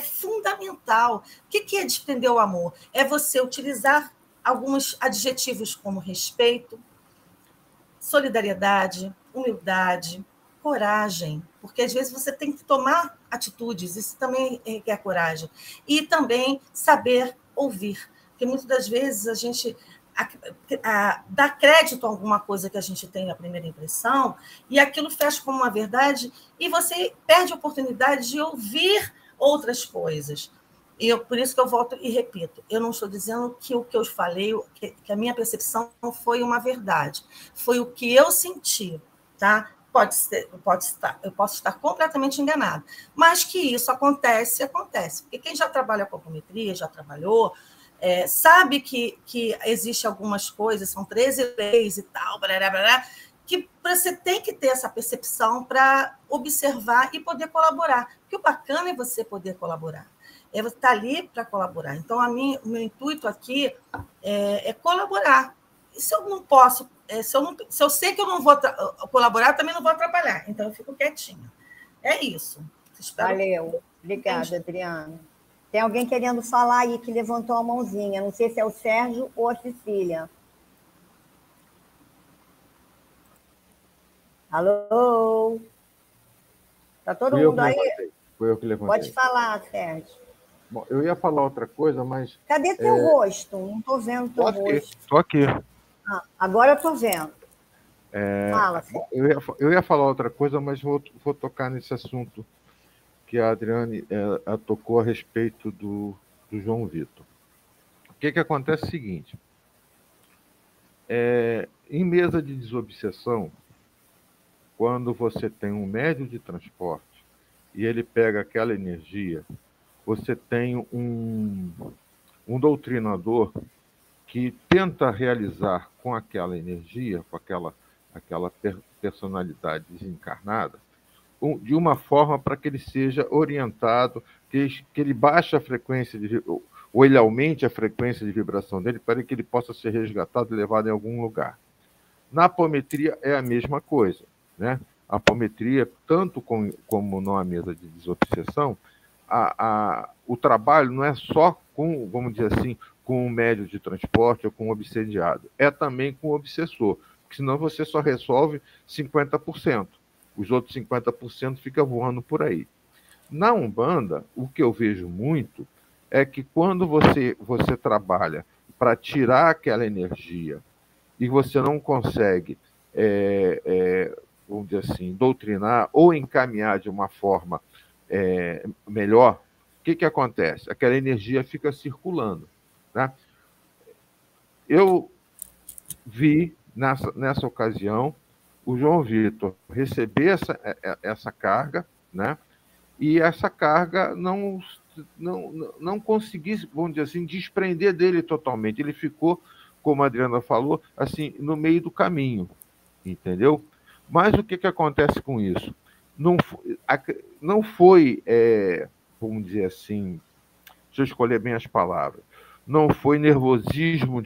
fundamental. O que é desprender o amor? É você utilizar alguns adjetivos como respeito, solidariedade, humildade, coragem, porque às vezes você tem que tomar atitudes, isso também requer coragem. E também saber ouvir, porque muitas das vezes a gente dá crédito a alguma coisa que a gente tem na primeira impressão, e aquilo fecha como uma verdade, e você perde a oportunidade de ouvir outras coisas. Por isso que eu volto e repito, eu não estou dizendo que o que eu falei, que a minha percepção não foi uma verdade, foi o que eu senti, tá? Eu posso estar completamente enganada, mas que isso acontece. Porque quem já trabalha com apometria, já trabalhou, sabe que existe algumas coisas, são 13 leis e tal, que você tem que ter essa percepção para observar e poder colaborar. Porque o bacana é você poder colaborar. Você está ali para colaborar. Então, o meu intuito aqui é colaborar. E se eu não posso, se eu sei que eu não vou colaborar, eu também não vou atrapalhar. Então, eu fico quietinha. É isso. Valeu. Obrigada, Adriana. Tem alguém querendo falar aí que levantou a mãozinha. Não sei se é o Sérgio ou a Cecília. Alô? Está todo Fui eu mundo que aí? levantei. Foi eu que levantei. Pode falar, Sérgio. Bom, eu ia falar outra coisa, mas... Cadê teu rosto? Não estou vendo teu rosto. Estou aqui. Ah, agora eu estou vendo. Fala, Sérgio. Eu ia falar outra coisa, mas vou tocar nesse assunto que a Adriane tocou a respeito do João Vitor. O que acontece é o seguinte. Em mesa de desobsessão, quando você tem um médio de transporte e ele pega aquela energia, você tem um doutrinador que tenta realizar com aquela energia, com aquela personalidade desencarnada, de uma forma para que ele seja orientado, que ele baixe a frequência, ou ele aumente a frequência de vibração dele, para que ele possa ser resgatado e levado em algum lugar. Na apometria é a mesma coisa, né? A apometria, tanto como numa mesa de desobsessão, o trabalho não é só com, vamos dizer assim, com o médio de transporte ou com o obsediado, é também com o obsessor, porque senão você só resolve 50%. Os outros 50% ficam voando por aí. Na Umbanda, o que eu vejo muito é que quando você trabalha para tirar aquela energia e você não consegue, vamos dizer assim, doutrinar ou encaminhar de uma forma melhor, o que acontece? Aquela energia fica circulando, né? Eu vi nessa ocasião o João Vitor receber essa carga, né? E essa carga não conseguisse, vamos dizer assim, desprender dele totalmente. Ele ficou, como a Adriana falou, assim, no meio do caminho, entendeu? Mas o que acontece com isso? Não foi, vamos dizer assim, deixa eu escolher bem as palavras, não foi nervosismo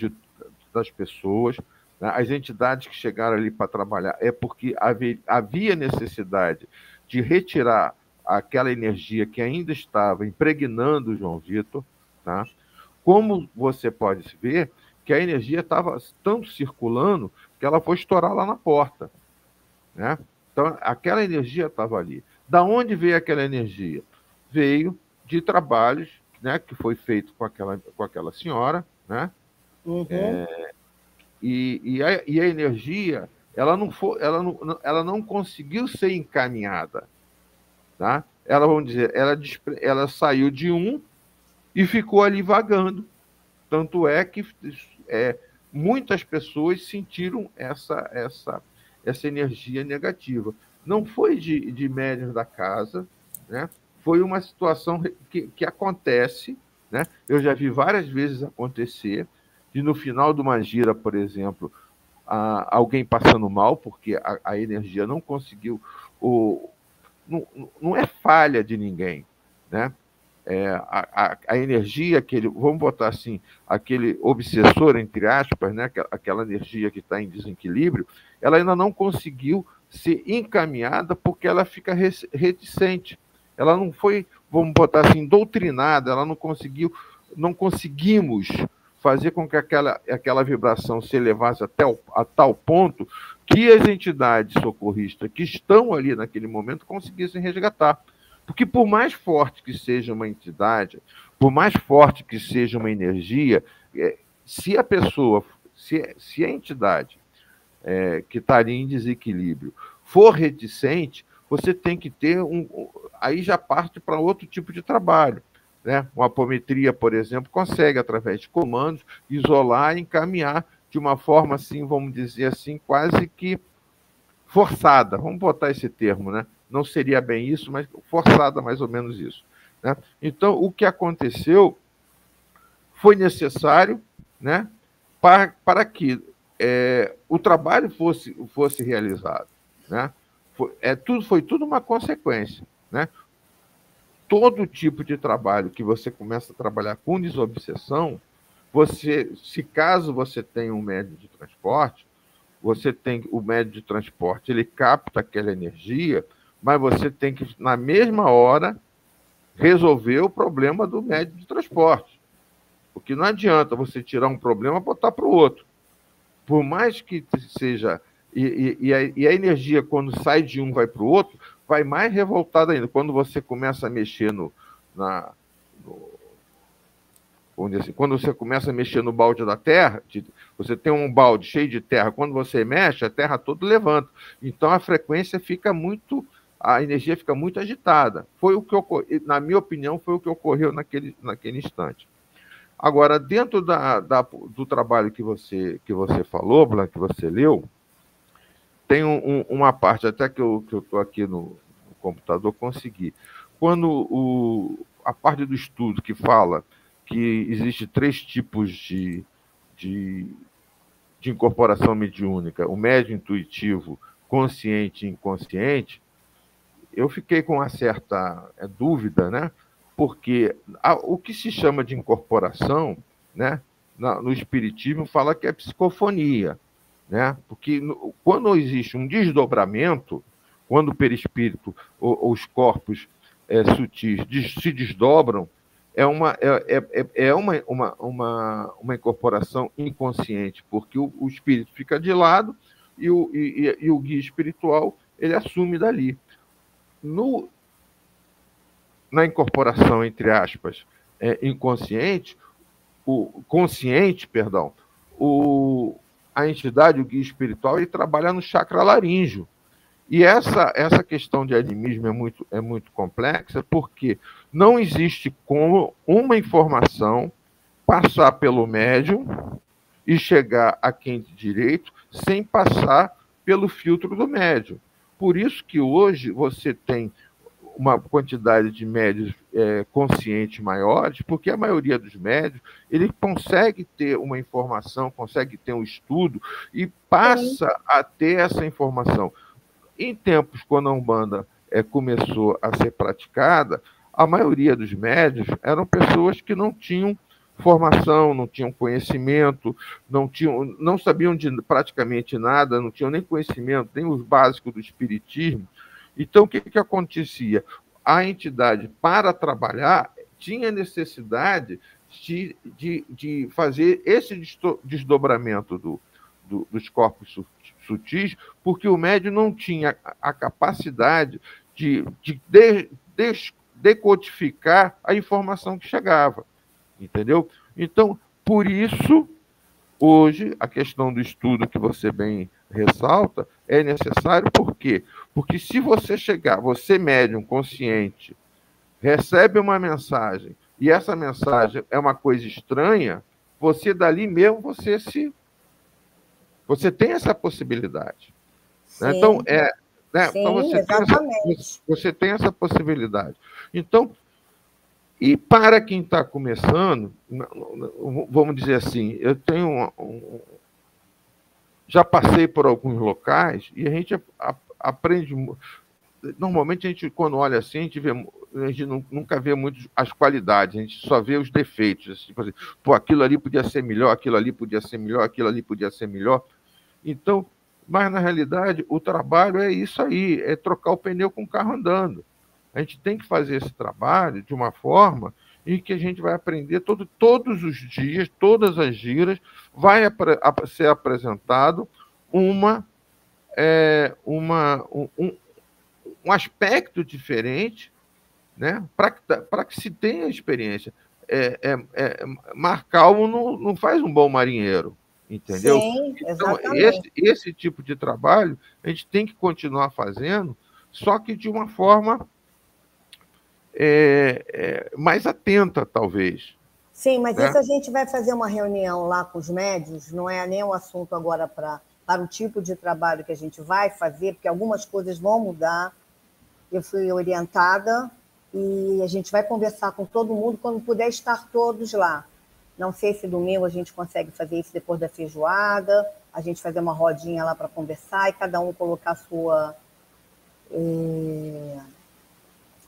das pessoas, né? As entidades que chegaram ali para trabalhar é porque havia necessidade de retirar aquela energia que ainda estava impregnando o João Vitor, tá? Como você pode ver, que a energia estava tanto circulando que ela foi estourar lá na porta, né? Então, aquela energia estava ali. Da onde veio aquela energia? Veio de trabalhos, né, que foi feito com aquela senhora, né? Uhum. E a energia, ela não conseguiu ser encaminhada, tá? Vamos dizer, ela saiu de um e ficou ali vagando. Tanto é que muitas pessoas sentiram essa energia negativa. Não foi de médiuns da casa, né? Foi uma situação que acontece, né? Eu já vi várias vezes acontecer, de no final de uma gira, por exemplo, alguém passando mal, porque a energia não conseguiu... Não é falha de ninguém, né? A energia, vamos botar assim, aquele obsessor, entre aspas, né? Aquela energia que está em desequilíbrio, ela ainda não conseguiu ser encaminhada porque ela fica reticente. Ela não foi, vamos botar assim, doutrinada, ela não conseguimos fazer com que aquela vibração se elevasse a tal ponto que as entidades socorristas que estão ali naquele momento conseguissem resgatar. Porque por mais forte que seja uma entidade, por mais forte que seja uma energia, se a pessoa, se a entidade que está ali em desequilíbrio for reticente, você tem que ter aí já parte para outro tipo de trabalho, né? Uma apometria, por exemplo, consegue, através de comandos, isolar e encaminhar de uma forma assim, vamos dizer assim, quase que forçada. Vamos botar esse termo, né? Não seria bem isso, mas forçada, mais ou menos isso, né? Então, o que aconteceu foi necessário, né, para que o trabalho fosse realizado, né? Foi tudo uma consequência, né? Todo tipo de trabalho que você começa a trabalhar com desobsessão, caso você tenha um médio de transporte, você tem o médio de transporte, ele capta aquela energia, mas você tem que, na mesma hora, resolver o problema do médio de transporte. Porque não adianta você tirar um problema e botar para o outro. Por mais que seja... E a energia, quando sai de um, vai para o outro, vai mais revoltada ainda. Quando você começa a mexer vamos dizer assim, quando você começa a mexer no balde da terra, você tem um balde cheio de terra, quando você mexe, a terra toda levanta. Então a frequência fica muito, a energia fica muito agitada. Foi o que ocorreu, na minha opinião, foi o que ocorreu naquele instante. Agora, dentro do trabalho que você falou, Blanc, que você leu, tem uma parte, até que eu estou aqui no computador, consegui. Quando a parte do estudo que fala que existe 3 tipos de incorporação mediúnica, o médio intuitivo, consciente e inconsciente, eu fiquei com uma certa dúvida, né? Porque o que se chama de incorporação, né, no Espiritismo, fala que é psicofonia, né? Porque quando existe um desdobramento, quando o perispírito ou os corpos sutis se desdobram, é uma incorporação inconsciente, porque o espírito fica de lado e o guia espiritual ele assume dali. Na incorporação, entre aspas, inconsciente, consciente, perdão, a entidade, o guia espiritual, ele trabalha no chakra laríngeo. E essa questão de animismo é muito complexa, porque não existe como uma informação passar pelo médium e chegar a quem de direito sem passar pelo filtro do médium. Por isso que hoje você tem uma quantidade de médios conscientes maiores, porque a maioria dos médios ele consegue ter uma informação, consegue ter um estudo e passa a ter essa informação. Em tempos, quando a Umbanda começou a ser praticada, a maioria dos médios eram pessoas que não tinham formação, não tinham conhecimento, não sabiam de praticamente nada, não tinham nem conhecimento, nem os básicos do espiritismo. Então, o que acontecia? A entidade, para trabalhar, tinha necessidade de fazer esse desdobramento dos corpos sutis, porque o médium não tinha a capacidade de decodificar a informação que chegava. Entendeu? Então, por isso, hoje, a questão do estudo que você bem ressalta é necessário, por quê? Porque se você você médium consciente, recebe uma mensagem, e essa mensagem é uma coisa estranha, você dali mesmo, você tem essa possibilidade. Né? Então, né? Sim, Então exatamente. você tem essa possibilidade. Então, e para quem está começando, vamos dizer assim, eu tenho já passei por alguns locais e a gente aprende. Normalmente, a gente, quando olha assim, a gente nunca vê muito as qualidades, a gente só vê os defeitos. Tipo assim, pô, aquilo ali podia ser melhor, aquilo ali podia ser melhor, aquilo ali podia ser melhor. Então, mas na realidade, o trabalho é isso aí, é trocar o pneu com o carro andando. A gente tem que fazer esse trabalho de uma forma em que a gente vai aprender todos os dias, todas as giras, vai ser apresentado um aspecto diferente, né, para que se tenha experiência. Mar calmo não faz um bom marinheiro, entendeu? Sim, Então, exatamente. esse tipo de trabalho a gente tem que continuar fazendo, só que de uma forma mais atenta, talvez. Sim, mas Né? isso a gente vai fazer uma reunião lá com os médios, não é nem um assunto agora para o tipo de trabalho que a gente vai fazer, porque algumas coisas vão mudar. Eu fui orientada e a gente vai conversar com todo mundo quando puder estar todos lá. Não sei se domingo a gente consegue fazer isso depois da feijoada, a gente fazer uma rodinha lá para conversar e cada um colocar a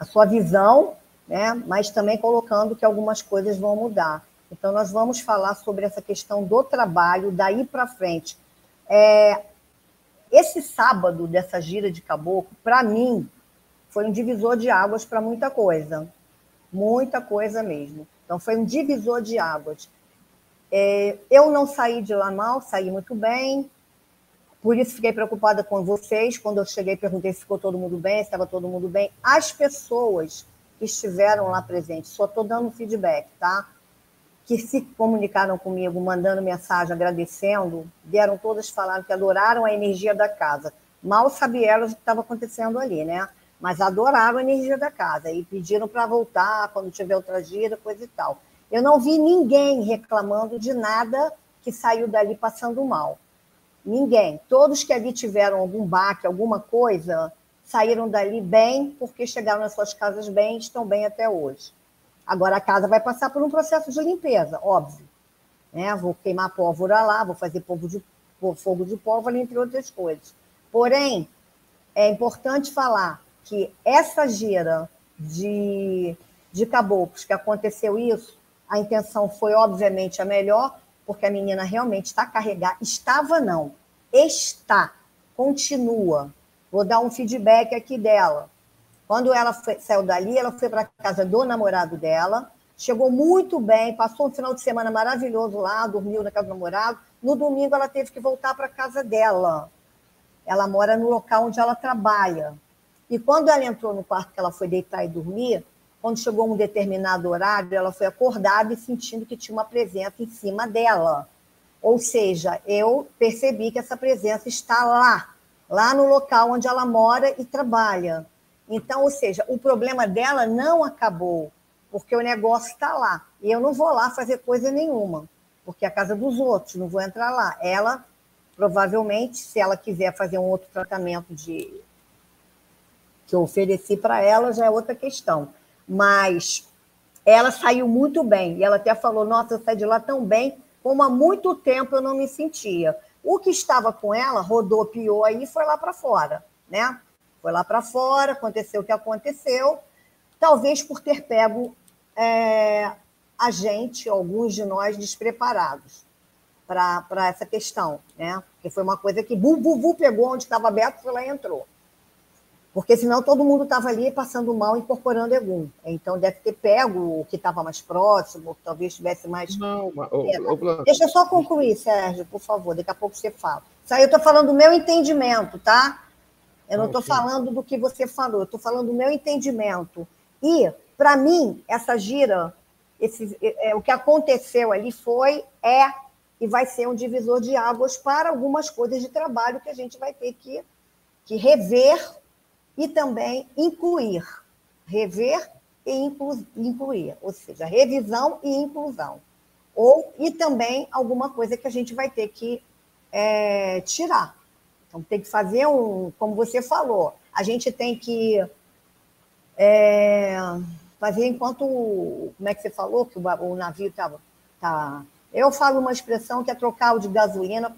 sua visão, né? Mas também colocando que algumas coisas vão mudar. Então, nós vamos falar sobre essa questão do trabalho daí para frente. Esse sábado dessa gira de caboclo, para mim, foi um divisor de águas para muita coisa mesmo. Então, foi um divisor de águas. Eu não saí de lá mal, saí muito bem, Por isso fiquei preocupada com vocês. Quando eu cheguei, perguntei se ficou todo mundo bem, se estava todo mundo bem. As pessoas que estiveram lá presentes, só estou dando feedback, tá? Que se comunicaram comigo, mandando mensagem, agradecendo, vieram todas falando que adoraram a energia da casa. Mal sabia elas o que estava acontecendo ali, né? Mas adoraram a energia da casa e pediram para voltar quando tiver outra gira, coisa e tal. Eu não vi ninguém reclamando de nada que saiu dali passando mal. Ninguém. Todos que ali tiveram algum baque, alguma coisa, saíram dali bem, porque chegaram nas suas casas bem e estão bem até hoje. Agora a casa vai passar por um processo de limpeza, óbvio. Né? Vou queimar pólvora lá, vou fazer fogo de pólvora, entre outras coisas. Porém, é importante falar que essa gira de caboclos, que aconteceu isso, a intenção foi, obviamente, a melhor, porque a menina realmente está carregada. Estava, não. Está. Continua. Vou dar um feedback aqui dela. Quando ela saiu dali, ela foi para a casa do namorado dela, chegou muito bem, passou um final de semana maravilhoso lá, dormiu na casa do namorado. No domingo, ela teve que voltar para a casa dela. Ela mora no local onde ela trabalha. E quando ela entrou no quarto que ela foi deitar e dormir, quando chegou um determinado horário, ela foi acordada e sentindo que tinha uma presença em cima dela. Ou seja, eu percebi que essa presença está lá no local onde ela mora e trabalha. Então, ou seja, o problema dela não acabou, porque o negócio está lá. E eu não vou lá fazer coisa nenhuma, porque é a casa dos outros, não vou entrar lá. Ela, provavelmente, se ela quiser fazer um outro tratamento que eu ofereci para ela, já é outra questão. Mas ela saiu muito bem. E ela até falou, nossa, eu saí de lá tão bem como há muito tempo eu não me sentia. O que estava com ela rodopiou aí e foi lá para fora, né? Foi lá para fora, aconteceu o que aconteceu, talvez por ter pego a gente, alguns de nós, despreparados para essa questão, né? Porque foi uma coisa que pegou onde estava aberto, foi lá e entrou. Porque senão todo mundo estava ali passando mal, incorporando egum. Então deve ter pego o que estava mais próximo, talvez tivesse mais... Não, Deixa eu só concluir, Sérgio, por favor, daqui a pouco você fala. Isso aí eu estou falando do meu entendimento, tá? Eu não estou falando do que você falou, eu estou falando do meu entendimento. E, para mim, essa gira, o que aconteceu ali e vai ser um divisor de águas para algumas coisas de trabalho que a gente vai ter que rever e também incluir. Rever e incluir, ou seja, revisão e inclusão. E também alguma coisa que a gente vai ter que tirar. Então, tem que fazer como você falou, a gente tem que fazer enquanto, como é que você falou, que o navio tá... Eu falo uma expressão que é trocar o de gasolina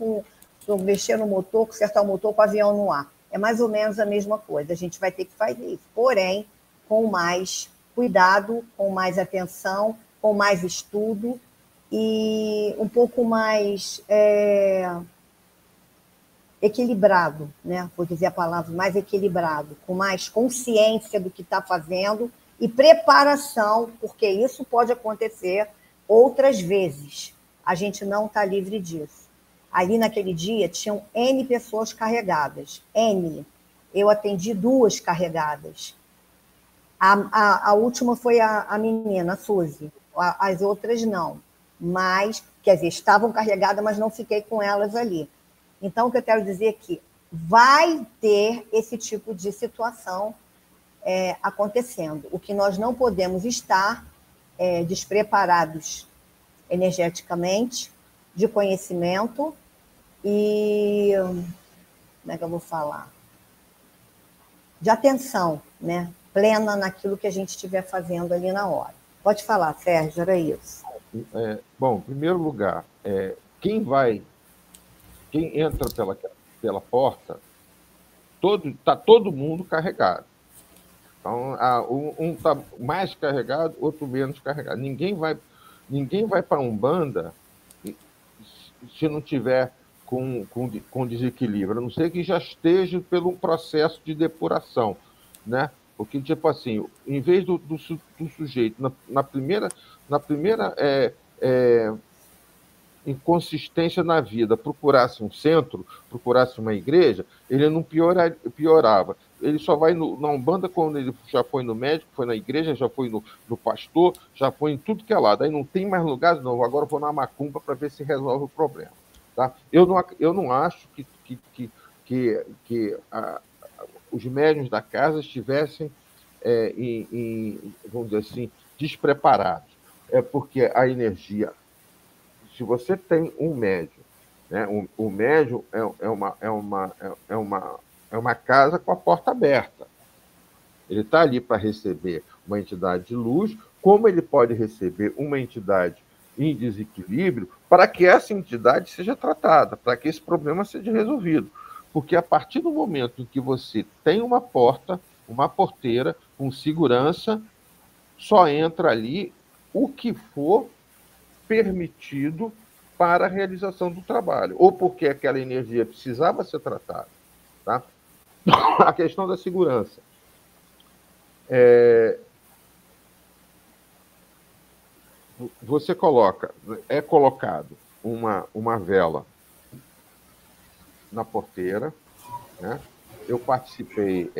mexer no motor, consertar o motor com o avião no ar. É mais ou menos a mesma coisa, a gente vai ter que fazer isso, porém, com mais cuidado, com mais atenção, com mais estudo e um pouco mais... equilibrado, né? Vou dizer a palavra, mais equilibrado, com mais consciência do que está fazendo e preparação, porque isso pode acontecer outras vezes. A gente não está livre disso. Ali naquele dia tinham N pessoas carregadas, N. Eu atendi 2 carregadas. A última foi a menina, a Suzy. As outras não. Mas, quer dizer, estavam carregadas, mas não fiquei com elas ali. Então, o que eu quero dizer é que vai ter esse tipo de situação acontecendo. O que nós não podemos estar despreparados energeticamente, de conhecimento e... Como é que eu vou falar? De atenção, né? Plena naquilo que a gente estiver fazendo ali na hora. Pode falar, Sérgio, era isso. Bom, em primeiro lugar, quem entra pela porta, está todo mundo carregado. Então, um está mais carregado, outro menos carregado. Ninguém vai para a Umbanda se não tiver com desequilíbrio, a não ser que já esteja pelo processo de depuração, né? Porque, tipo assim, em vez do inconsistência na vida, procurasse um centro, procurasse uma igreja, ele não piorava. Ele só vai na Umbanda quando ele já foi no médico, foi na igreja, já foi no pastor, já foi em tudo que é lado. Aí não tem mais lugar, não. Agora eu vou na macumba para ver se resolve o problema. Tá? Eu não acho que os médiuns da casa estivessem, vamos dizer assim, despreparados. É porque a energia, se você tem um médium, né, o médium é uma casa com a porta aberta. Ele está ali para receber uma entidade de luz, como ele pode receber uma entidade em desequilíbrio, para que essa entidade seja tratada, para que esse problema seja resolvido. Porque a partir do momento em que você tem uma porta, uma porteira, com segurança, só entra ali o que for permitido para a realização do trabalho, ou porque aquela energia precisava ser tratada. Tá? A questão da segurança. Você é colocado uma vela na porteira, né? Eu participei,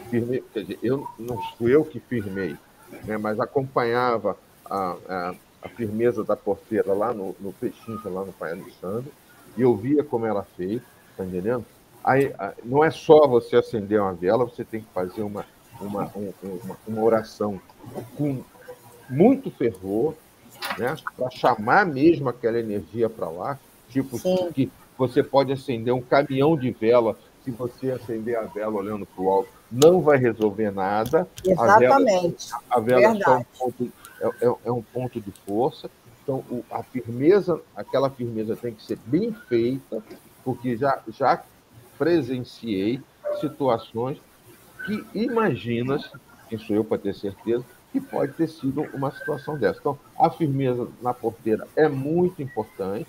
firmei, quer dizer, não fui eu que firmei, né? Mas acompanhava a firmeza da porteira lá no Pechincha, lá no Pai Alexandre, e eu via como ela fez, tá entendendo? Aí, não é só você acender uma vela, você tem que fazer uma oração com muito fervor, né, para chamar mesmo aquela energia para lá, tipo que você pode acender um caminhão de vela, se você acender a vela olhando para o alto, não vai resolver nada. Exatamente. A vela é um ponto de força. Então, a firmeza, aquela firmeza tem que ser bem feita, porque já presenciei situações que imaginas, quem sou eu para ter certeza, que pode ter sido uma situação dessa. Então, a firmeza na porteira é muito importante,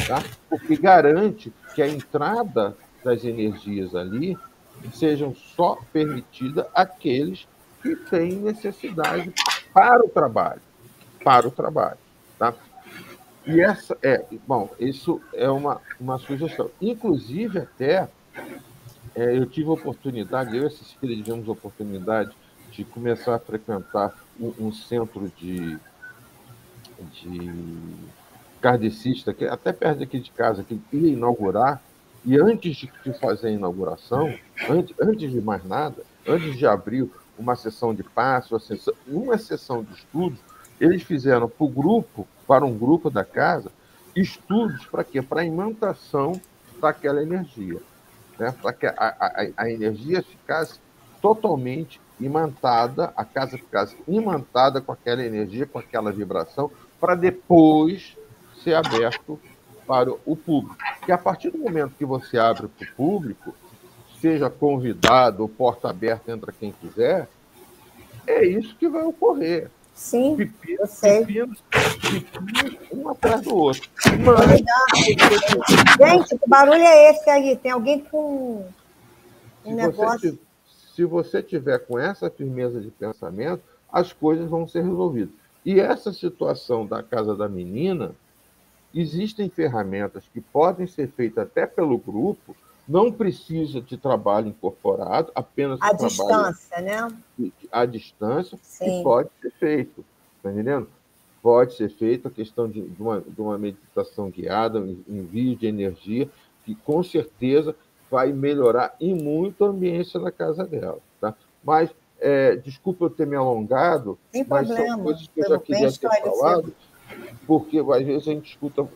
tá? Porque garante que a entrada das energias ali sejam só permitidas àqueles que têm necessidade para o trabalho. Tá? E isso é uma sugestão. Inclusive, até eu tive a oportunidade, eu e a Cecília tivemos a oportunidade de começar a frequentar um centro de kardecista, que até perto aqui de casa, que ia inaugurar, e antes de fazer a inauguração, antes de mais nada, antes de abrir uma sessão de passe, uma sessão de estudos, eles fizeram para um grupo da casa, estudos para quê? Para a imantação daquela energia, né? Para que a energia ficasse totalmente imantada, a casa ficasse imantada com aquela energia, com aquela vibração, para depois ser aberto para o público. Que a partir do momento que você abre para o público, seja convidado ou porta aberta, entra quem quiser, é isso que vai ocorrer. Sim, Pepinos, eu sei. pepinos, um atrás do outro. Gente, que barulho é esse aí? Tem alguém com um negócio... Se você tiver com essa firmeza de pensamento, as coisas vão ser resolvidas. E essa situação da casa da menina, existem ferramentas que podem ser feitas até pelo grupo, não precisa de trabalho incorporado, apenas à distância, né? À distância, Sim. e pode ser feito, está entendendo? Pode ser feito a questão de uma meditação guiada, um envio de energia, que com certeza vai melhorar e muito a ambiência na casa dela, tá? Mas, desculpa eu ter me alongado, mas são coisas que eu já queria ter falado, porque às vezes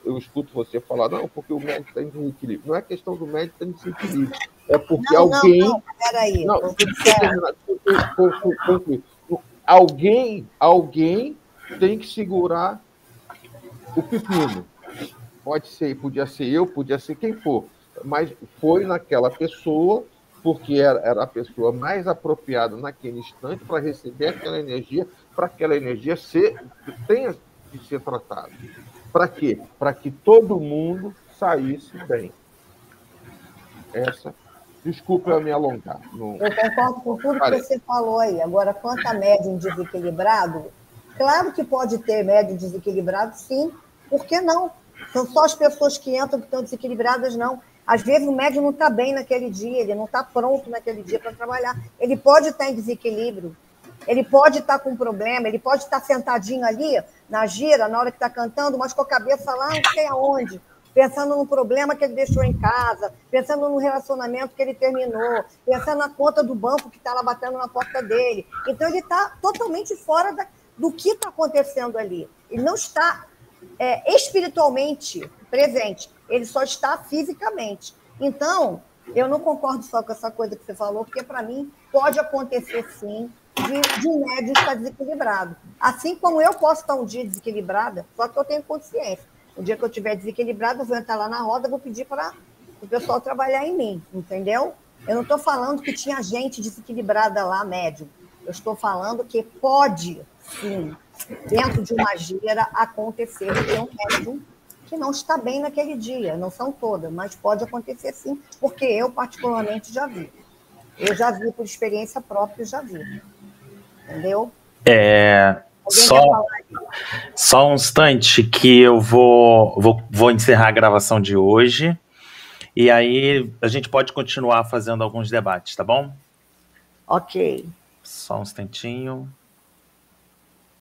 eu escuto você falar, não, porque o médico está em desequilíbrio. Não é questão do médico estar em desequilíbrio, é porque alguém... Não, peraí. Alguém tem que segurar o pepino. Podia ser eu, podia ser quem for, mas foi naquela pessoa, porque era a pessoa mais apropriada naquele instante para receber aquela energia, para aquela energia tenha de ser tratada. Para quê? Para que todo mundo saísse bem. Desculpa eu me alongar. Eu concordo com tudo que você falou aí. Agora, quanto a médium desequilibrado, claro que pode ter médium desequilibrado, sim. Por que não? São só as pessoas que entram que estão desequilibradas, não. Às vezes o médium não está bem naquele dia, ele não está pronto naquele dia para trabalhar. Ele pode estar em desequilíbrio, ele pode estar com problema, ele pode estar sentadinho ali na gira, na hora que está cantando, mas com a cabeça lá não sei aonde, pensando no problema que ele deixou em casa, pensando no relacionamento que ele terminou, pensando na conta do banco que está lá batendo na porta dele. Então ele está totalmente fora do que está acontecendo ali. Ele não está espiritualmente presente, ele só está fisicamente. Então, eu não concordo só com essa coisa que você falou, porque, para mim, pode acontecer, sim, de um médium estar desequilibrado. Assim como eu posso estar um dia desequilibrada, só que eu tenho consciência. O dia que eu estiver desequilibrada, eu vou entrar lá na roda, vou pedir para o pessoal trabalhar em mim, entendeu? Eu não estou falando que tinha gente desequilibrada lá, médium. Eu estou falando que pode, sim, dentro de uma gira, acontecer de ter um médium que não está bem naquele dia. Não são todas, mas pode acontecer sim, porque eu, particularmente, já vi. Eu já vi por experiência própria, já vi. Entendeu? Só um instante que eu vou encerrar a gravação de hoje. E aí a gente pode continuar fazendo alguns debates, tá bom? Ok. Só um instantinho.